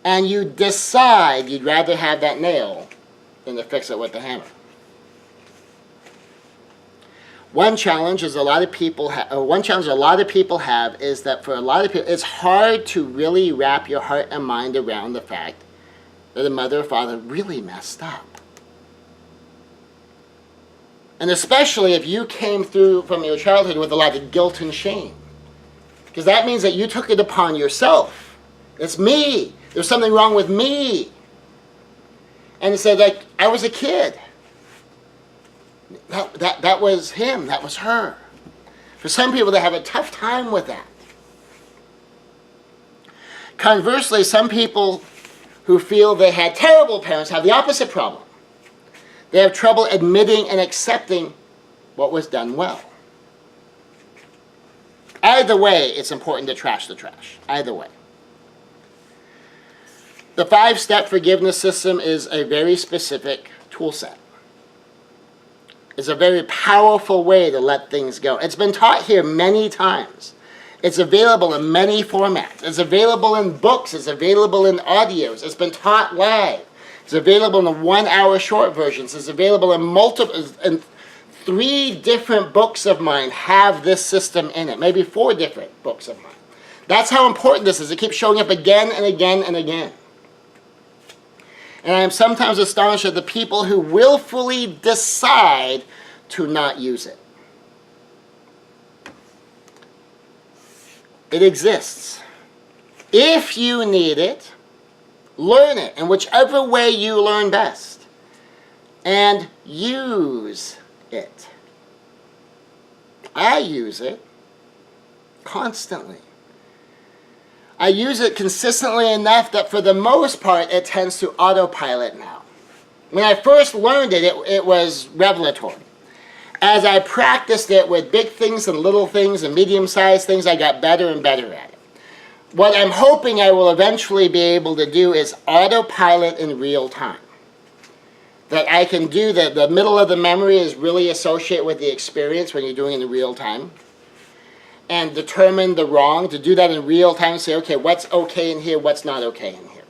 And you decide you'd rather have that nail than to fix it with the hammer. One challenge a lot of people have is that for a lot of people, it's hard to really wrap your heart and mind around the fact that a mother or father really messed up. And especially if you came through from your childhood with a lot of guilt and shame. Because that means that you took it upon yourself. It's me. There's something wrong with me. And it said, like, I was a kid. That was him. That was her. For some people, they have a tough time with that. Conversely, some people who feel they had terrible parents have the opposite problem. They have trouble admitting and accepting what was done well. Either way, it's important to trash the trash. Either way. The 5-step forgiveness system is a very specific tool set. It's a very powerful way to let things go. It's been taught here many times. It's available in many formats. It's available in books. It's available in audios. It's been taught live. It's available in 1-hour short versions. It's available in 3 different books of mine have this system in it. Maybe 4 different books of mine. That's how important this is. It keeps showing up again and again and again. And I am sometimes astonished at the people who willfully decide to not use it. It exists. If you need it, learn it in whichever way you learn best. And use it. I use it constantly. I use it consistently enough that for the most part it tends to autopilot now. When I first learned it, it was revelatory. As I practiced it with big things and little things and medium-sized things, I got better and better at it. What I'm hoping I will eventually be able to do is autopilot in real time. That I can do that. The middle of the memory is really associated with the experience when you're doing it in real time. And determine the wrong, to do that in real time, say, okay, what's okay in here, what's not okay in here.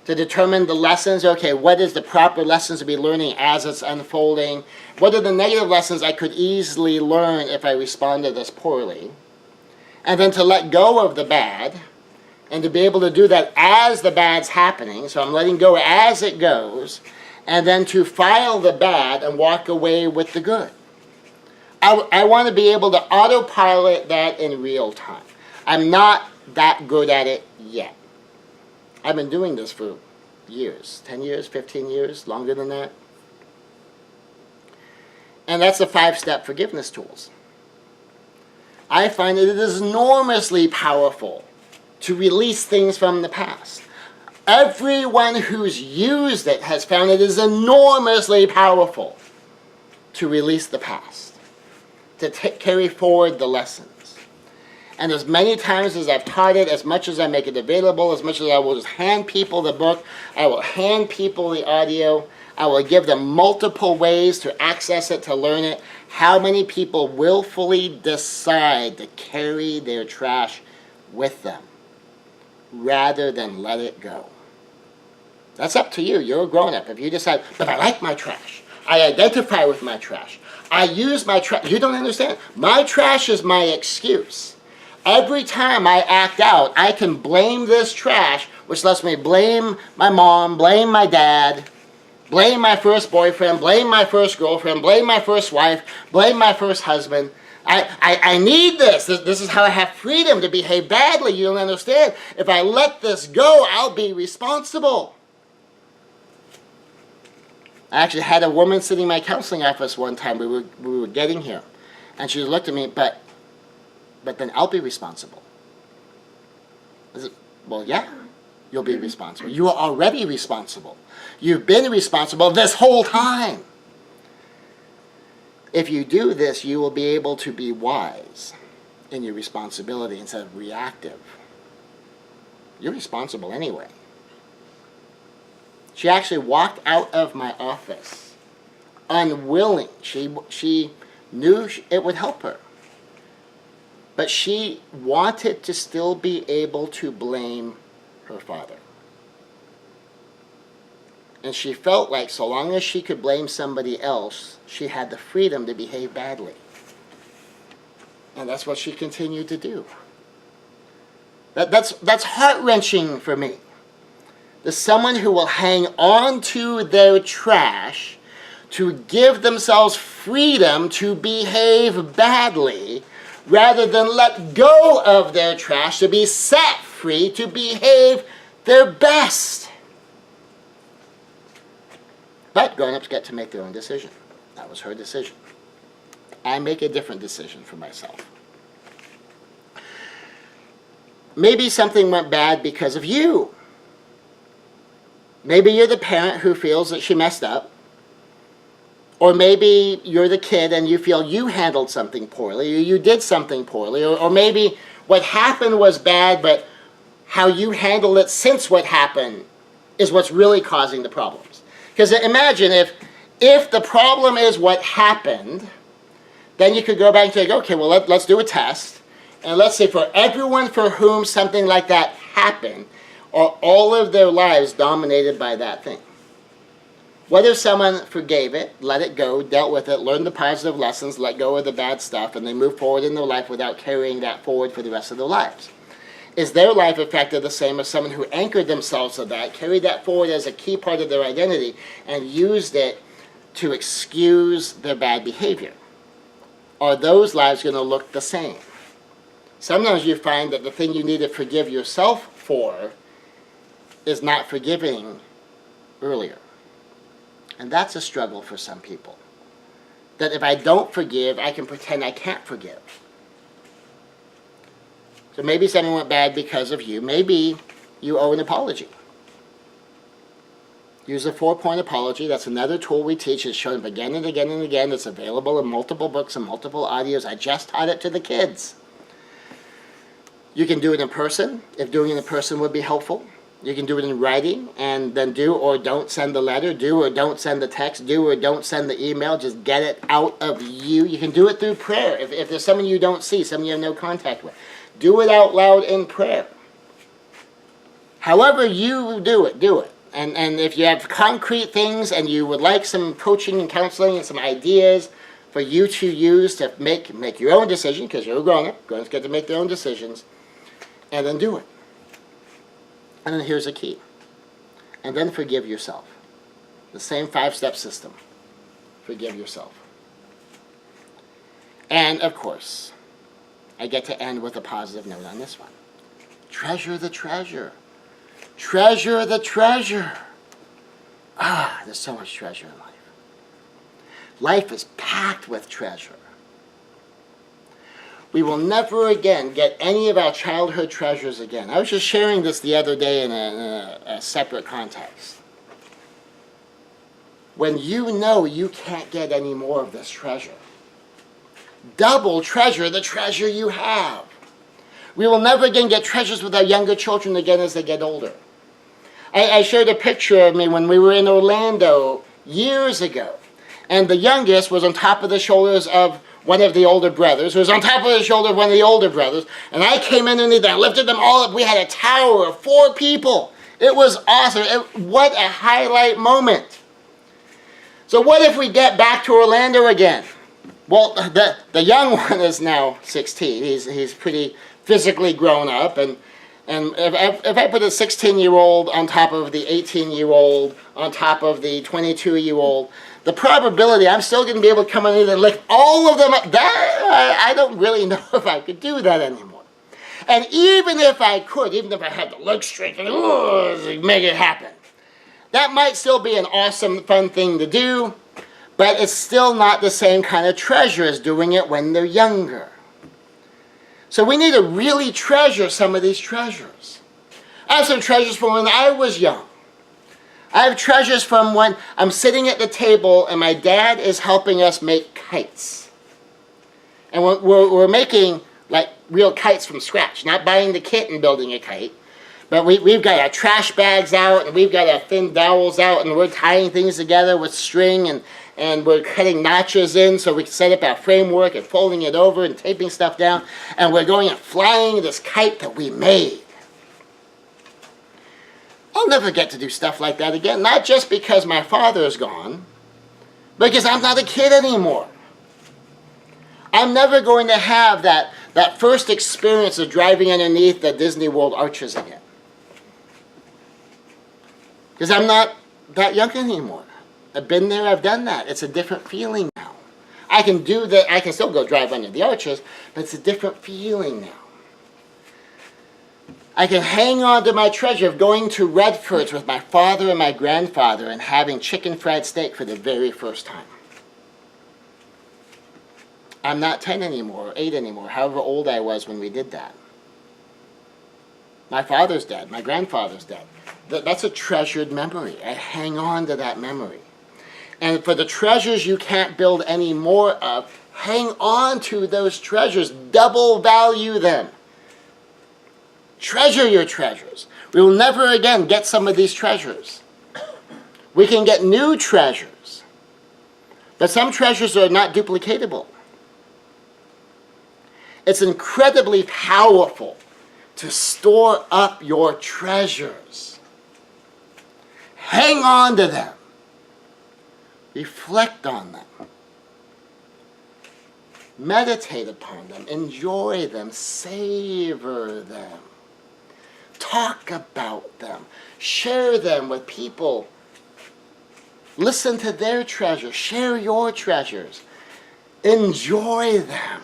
To determine the lessons, okay, what is the proper lessons to be learning as it's unfolding? What are the negative lessons I could easily learn if I respond to this poorly? And then to let go of the bad, and to be able to do that as the bad's happening, so I'm letting go as it goes, and then to file the bad and walk away with the good. I want to be able to autopilot that in real time. I'm not that good at it yet. I've been doing this for years, 10 years, 15 years, longer than that. And that's the 5-step forgiveness tools. I find that it is enormously powerful to release things from the past. Everyone who's used it has found it is enormously powerful to release the past, to carry forward the lessons. And as many times as I've taught it, as much as I make it available, as much as I will just hand people the book, I will hand people the audio, I will give them multiple ways to access it, to learn it. How many people willfully decide to carry their trash with them rather than let it go? That's up to you. You're a grown-up. If you decide, but I like my trash, I identify with my trash, I use my trash. You don't understand. My trash is my excuse. Every time I act out, I can blame this trash, which lets me blame my mom, blame my dad, blame my first boyfriend, blame my first girlfriend, blame my first wife, blame my first husband. I need this. This is how I have freedom to behave badly. You don't understand. If I let this go, I'll be responsible. I actually had a woman sitting in my counseling office one time. We were getting here. And she looked at me, but then I'll be responsible. I said, well, yeah, you'll be responsible. You are already responsible. You've been responsible this whole time. If you do this, you will be able to be wise in your responsibility instead of reactive. You're responsible anyway. She actually walked out of my office unwilling. She knew it would help her. But she wanted to still be able to blame her father. And she felt like so long as she could blame somebody else, she had the freedom to behave badly. And that's what she continued to do. That's heart-wrenching for me. There's someone who will hang on to their trash to give themselves freedom to behave badly rather than let go of their trash to be set free to behave their best. But grown-ups get to make their own decision. That was her decision. I make a different decision for myself. Maybe something went bad because of you. Maybe you're the parent who feels that she messed up. Or maybe you're the kid and you feel you handled something poorly, or you did something poorly, or maybe what happened was bad, but how you handled it since what happened is what's really causing the problems. Because imagine if the problem is what happened, then you could go back and say, okay, well, let's do a test. And let's say for everyone for whom something like that happened, are all of their lives dominated by that thing? What if someone forgave it, let it go, dealt with it, learned the positive lessons, let go of the bad stuff, and they move forward in their life without carrying that forward for the rest of their lives? Is their life affected the same as someone who anchored themselves to that, carried that forward as a key part of their identity, and used it to excuse their bad behavior? Are those lives going to look the same? Sometimes you find that the thing you need to forgive yourself for is not forgiving earlier. And that's a struggle for some people. That if I don't forgive, I can pretend I can't forgive. So maybe something went bad because of you. Maybe you owe an apology. Use a 4-point apology. That's another tool we teach. It's shown again and again and again. It's available in multiple books and multiple audios. I just taught it to the kids. You can do it in person, if doing it in person would be helpful. You can do it in writing, and then do or don't send the letter, do or don't send the text, do or don't send the email. Just get it out of you. You can do it through prayer. If there's someone you don't see, someone you have no contact with, do it out loud in prayer. However you do it, do it. And if you have concrete things and you would like some coaching and counseling and some ideas for you to use to make your own decision, because you're a grown-up, grown-ups get to make their own decisions, and then do it. And then here's a key. And then forgive yourself. The same 5-step system. Forgive yourself. And, of course, I get to end with a positive note on this one. Treasure the treasure. Treasure the treasure. There's so much treasure in life. Life is packed with treasure. We will never again get any of our childhood treasures again. I was just sharing this the other day in a separate context. When you know you can't get any more of this treasure, double treasure the treasure you have. We will never again get treasures with our younger children again as they get older. I shared a picture of me when we were in Orlando years ago. And the youngest was on top of the shoulders of one of the older brothers, who was on top of the shoulder of one of the older brothers. And I came underneath and I lifted them all up. We had a tower of 4 people. It was awesome. What a highlight moment. So what if we get back to Orlando again? Well, the young one is now 16. He's pretty physically grown up. And if I put a 16-year-old on top of the 18-year-old, on top of the 22-year-old, the probability I'm still going to be able to come in and lift all of them up, I don't really know if I could do that anymore. And even if I could, even if I had the leg strength and make it happen, that might still be an awesome, fun thing to do, but it's still not the same kind of treasure as doing it when they're younger. So we need to really treasure some of these treasures. I have some treasures from when I was young. I have treasures from when I'm sitting at the table and my dad is helping us make kites. And we're making like real kites from scratch, not buying the kit and building a kite. But we've got our trash bags out and we've got our thin dowels out and we're tying things together with string and we're cutting notches in so we can set up our framework and folding it over and taping stuff down. And we're going and flying this kite that we made. I'll never get to do stuff like that again. Not just because my father is gone, but because I'm not a kid anymore. I'm never going to have that first experience of driving underneath the Disney World arches again. Because I'm not that young anymore. I've been there, I've done that. It's a different feeling now. I can do that, I can still go drive under the arches, but it's a different feeling now. I can hang on to my treasure of going to Redford's with my father and my grandfather and having chicken fried steak for the very first time. I'm not 10 anymore, or 8 anymore, however old I was when we did that. My father's dead, my grandfather's dead. That's a treasured memory. I hang on to that memory. And for the treasures you can't build any more of, hang on to those treasures. Double value them. Treasure your treasures. We will never again get some of these treasures. We can get new treasures. But some treasures are not duplicatable. It's incredibly powerful to store up your treasures. Hang on to them. Reflect on them. Meditate upon them. Enjoy them. Savor them. Talk about them. Share them with people. Listen to their treasures. Share your treasures. Enjoy them.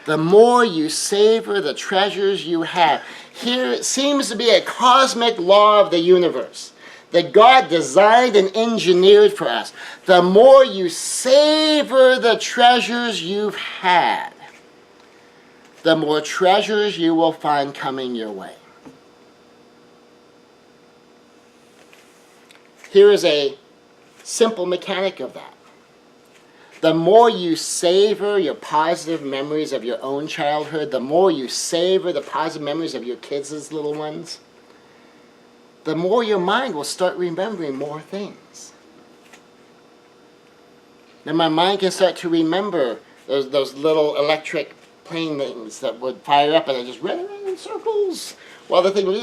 The more you savor the treasures you have. Here it seems to be a cosmic law of the universe that God designed and engineered for us. The more you savor the treasures you've had, the more treasures you will find coming your way. Here is a simple mechanic of that. The more you savor your positive memories of your own childhood, the more you savor the positive memories of your kids as little ones, the more your mind will start remembering more things. Then my mind can start to remember those little electric plane things that would fire up and I just ran around in circles while the thing was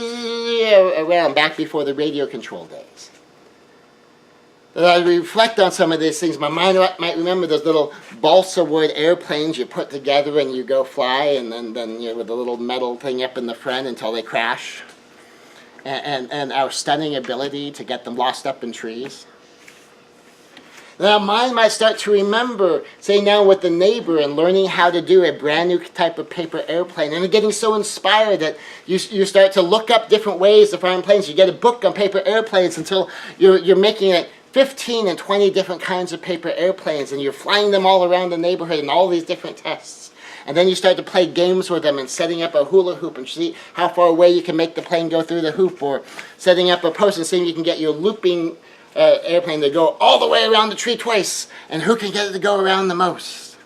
around back before the radio control days. As I reflect on some of these things, my mind might remember those little balsa wood airplanes you put together and you go fly, and then with a little metal thing up in the front until they crash. And our stunning ability to get them lost up in trees. Now, mind might start to remember, say now with the neighbor and learning how to do a brand new type of paper airplane, and getting so inspired that you start to look up different ways to find planes. You get a book on paper airplanes until you're making like 15 and 20 different kinds of paper airplanes, and you're flying them all around the neighborhood in all these different tests. And then you start to play games with them and setting up a hula hoop and see how far away you can make the plane go through the hoop, or setting up a post and seeing you can get your looping airplane to go all the way around the tree twice, and who can get it to go around the most.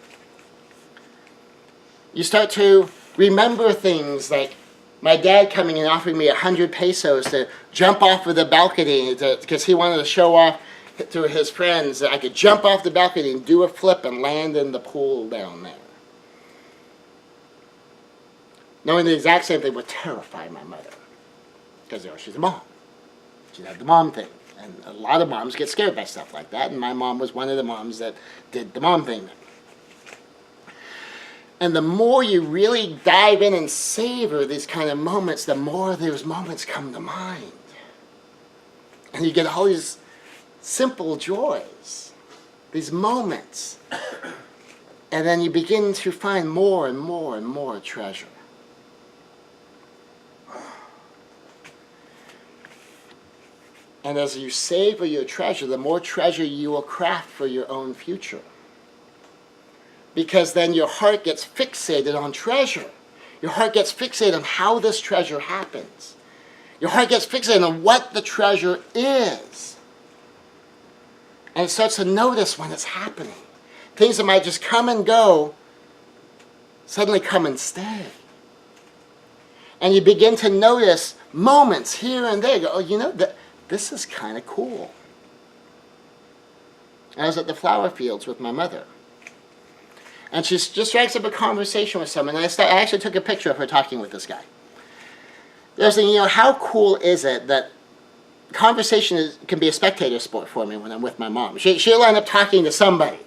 You start to remember things like my dad coming and offering me 100 pesos to jump off of the balcony because he wanted to show off to his friends that I could jump off the balcony and do a flip and land in the pool down there. Knowing the exact same thing would terrify my mother. Because, she's a mom. She had the mom thing. And a lot of moms get scared by stuff like that. And my mom was one of the moms that did the mom thing. And the more you really dive in and savor these kind of moments, the more those moments come to mind. And you get all these simple joys, these moments. And then you begin to find more and more and more treasure. And as you savor your treasure, the more treasure you will craft for your own future. Because then your heart gets fixated on treasure. Your heart gets fixated on how this treasure happens. Your heart gets fixated on what the treasure is. And it starts to notice when it's happening. Things that might just come and go suddenly come and stay. And you begin to notice moments here and there. You go, this is kind of cool. I was at the flower fields with my mother. And she just strikes up a conversation with someone. And I actually took a picture of her talking with this guy. I was thinking, how cool is it that conversation can be a spectator sport for me when I'm with my mom. She'll end up talking to somebody.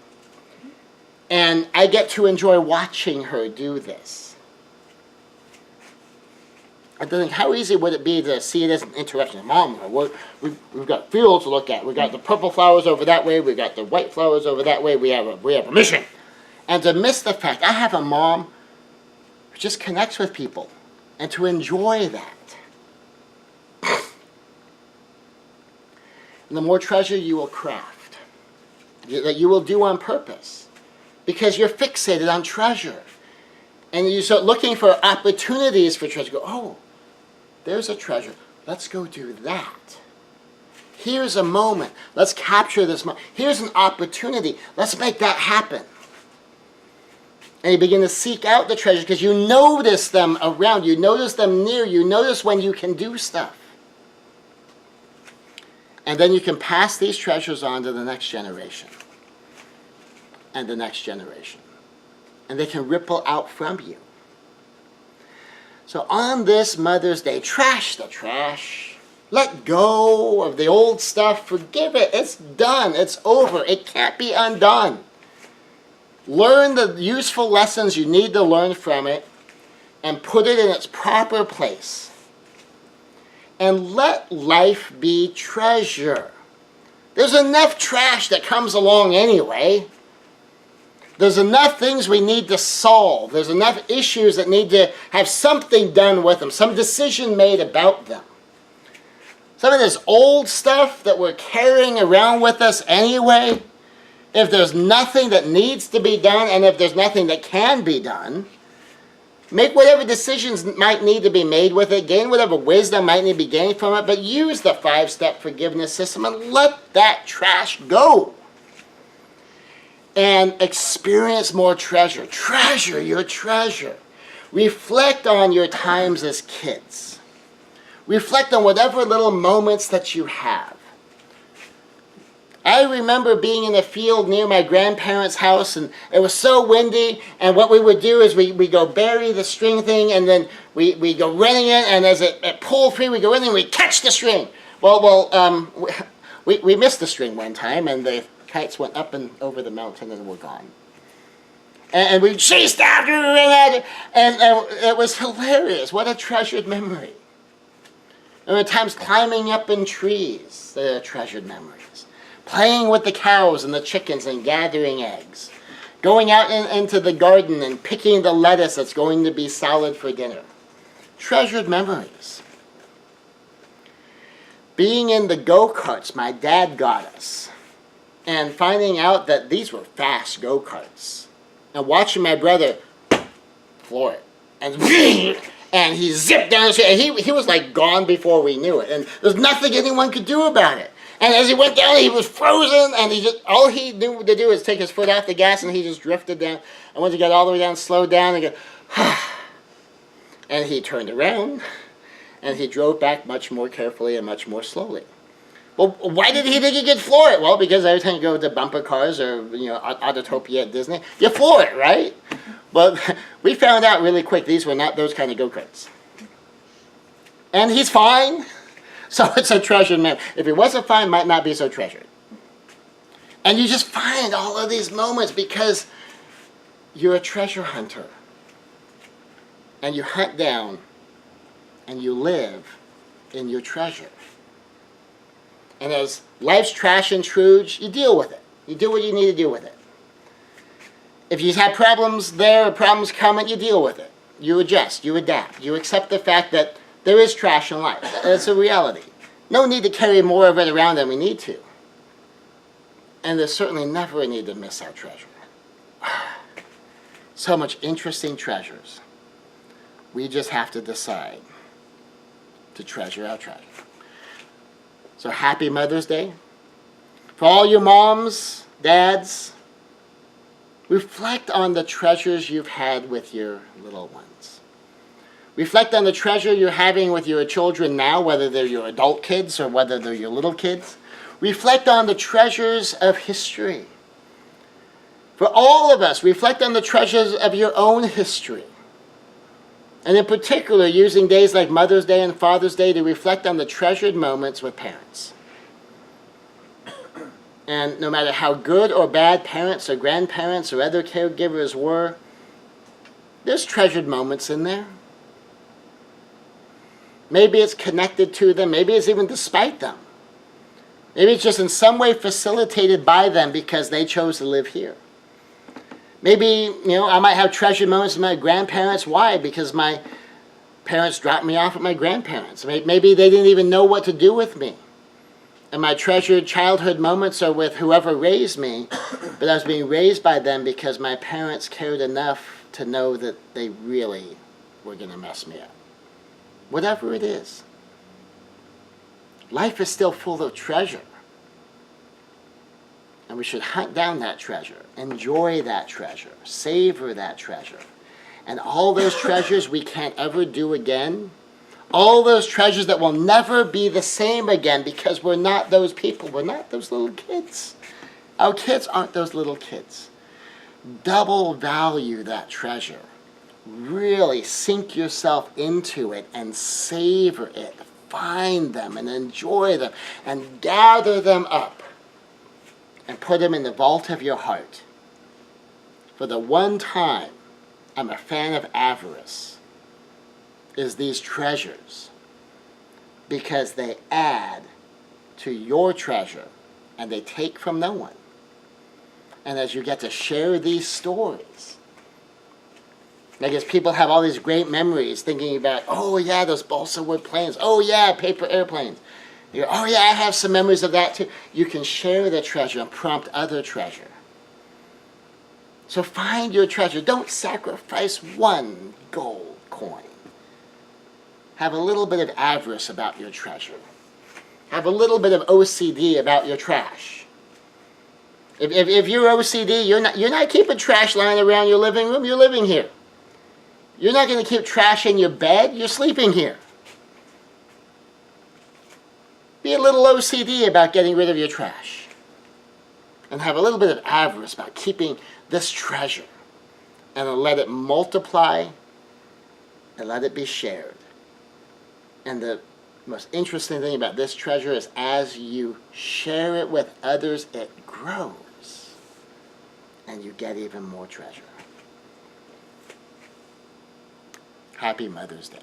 And I get to enjoy watching her do this. I think, how easy would it be to see it as an interruption? Mom, we've got fields to look at. We've got the purple flowers over that way. We've got the white flowers over that way. We have a mission. And to miss the fact, I have a mom who just connects with people. And to enjoy that. And the more treasure you will craft, that you will do on purpose. Because you're fixated on treasure. And you start looking for opportunities for treasure. Go, oh, there's a treasure. Let's go do that. Here's a moment. Let's capture this moment. Here's an opportunity. Let's make that happen. And you begin to seek out the treasure because you notice them around. You notice them near. You notice when you can do stuff. And then you can pass these treasures on to the next generation. And the next generation. And they can ripple out from you. So on this Mother's Day, trash the trash. Let go of the old stuff. Forgive it. It's done. It's over. It can't be undone. Learn the useful lessons you need to learn from it and put it in its proper place. And let life be treasure. There's enough trash that comes along anyway. There's enough things we need to solve. There's enough issues that need to have something done with them, some decision made about them. Some of this old stuff that we're carrying around with us anyway, if there's nothing that needs to be done and if there's nothing that can be done, make whatever decisions might need to be made with it, gain whatever wisdom might need to be gained from it, but use the 5-step forgiveness system and let that trash go. And experience more treasure. Treasure your treasure. Reflect on your times as kids. Reflect on whatever little moments that you have. I remember being in a field near my grandparents' house, and it was so windy, and what we would do is we go bury the string thing, and then we go running in, and as it pulled free, we go in and we catch the string. We missed the string one time, and the kites went up and over the mountain and were gone. And we chased after it, and it was hilarious. What a treasured memory. There were times climbing up in trees, the treasured memories. Playing with the cows and the chickens and gathering eggs. Going out into the garden and picking the lettuce that's going to be salad for dinner. Treasured memories. Being in the go-karts my dad got us. And finding out that these were fast go-karts. And watching my brother floor it. And he zipped down the street. He was like gone before we knew it. And there's nothing anyone could do about it. And as he went down, he was frozen, and all he knew to do was take his foot off the gas, and he just drifted down. And once he got all the way down, slowed down, and go, And he turned around and he drove back much more carefully and much more slowly. Well, why did he think he could floor it? Well, because every time you go to bumper cars or, Autotopia at Disney, you floor it, right? Well, we found out really quick these were not those kind of go-karts. And he's fine, so it's a treasured memory. If he wasn't fine, it might not be so treasured. And you just find all of these moments because you're a treasure hunter. And you hunt down and you live in your treasure. And as life's trash intrudes, you deal with it. You do what you need to do with it. If you have problems there, problems coming, you deal with it. You adjust, you adapt. You accept the fact that there is trash in life. It's a reality. No need to carry more of it around than we need to. And there's certainly never a need to miss our treasure. So much interesting treasures. We just have to decide to treasure our treasure. So happy Mother's Day. For all you moms, dads, reflect on the treasures you've had with your little ones. Reflect on the treasure you're having with your children now, whether they're your adult kids or whether they're your little kids. Reflect on the treasures of history. For all of us, reflect on the treasures of your own history. And in particular, using days like Mother's Day and Father's Day to reflect on the treasured moments with parents. And no matter how good or bad parents or grandparents or other caregivers were, there's treasured moments in there. Maybe it's connected to them. Maybe it's even despite them. Maybe it's just in some way facilitated by them because they chose to live here. Maybe, I might have treasured moments with my grandparents. Why? Because my parents dropped me off at my grandparents. Maybe they didn't even know what to do with me. And my treasured childhood moments are with whoever raised me, but I was being raised by them because my parents cared enough to know that they really were going to mess me up. Whatever it is. Life is still full of treasure. And we should hunt down that treasure, enjoy that treasure, savor that treasure. And all those treasures we can't ever do again, all those treasures that will never be the same again because we're not those people, we're not those little kids. Our kids aren't those little kids. Double value that treasure. Really sink yourself into it and savor it. Find them and enjoy them and gather them up. And put them in the vault of your heart. For the one time I'm a fan of avarice is these treasures. Because they add to your treasure and they take from no one. And as you get to share these stories, like as people have all these great memories thinking about, oh yeah, those balsa wood planes, oh yeah, paper airplanes. Oh yeah, I have some memories of that too. You can share the treasure and prompt other treasure. So find your treasure. Don't sacrifice one gold coin. Have a little bit of avarice about your treasure. Have a little bit of OCD about your trash. If you're OCD, you're not keeping trash lying around your living room. You're living here. You're not going to keep trash in your bed. You're sleeping here. Be a little OCD about getting rid of your trash. And have a little bit of avarice about keeping this treasure. And let it multiply and let it be shared. And the most interesting thing about this treasure is as you share it with others, it grows. And you get even more treasure. Happy Mother's Day.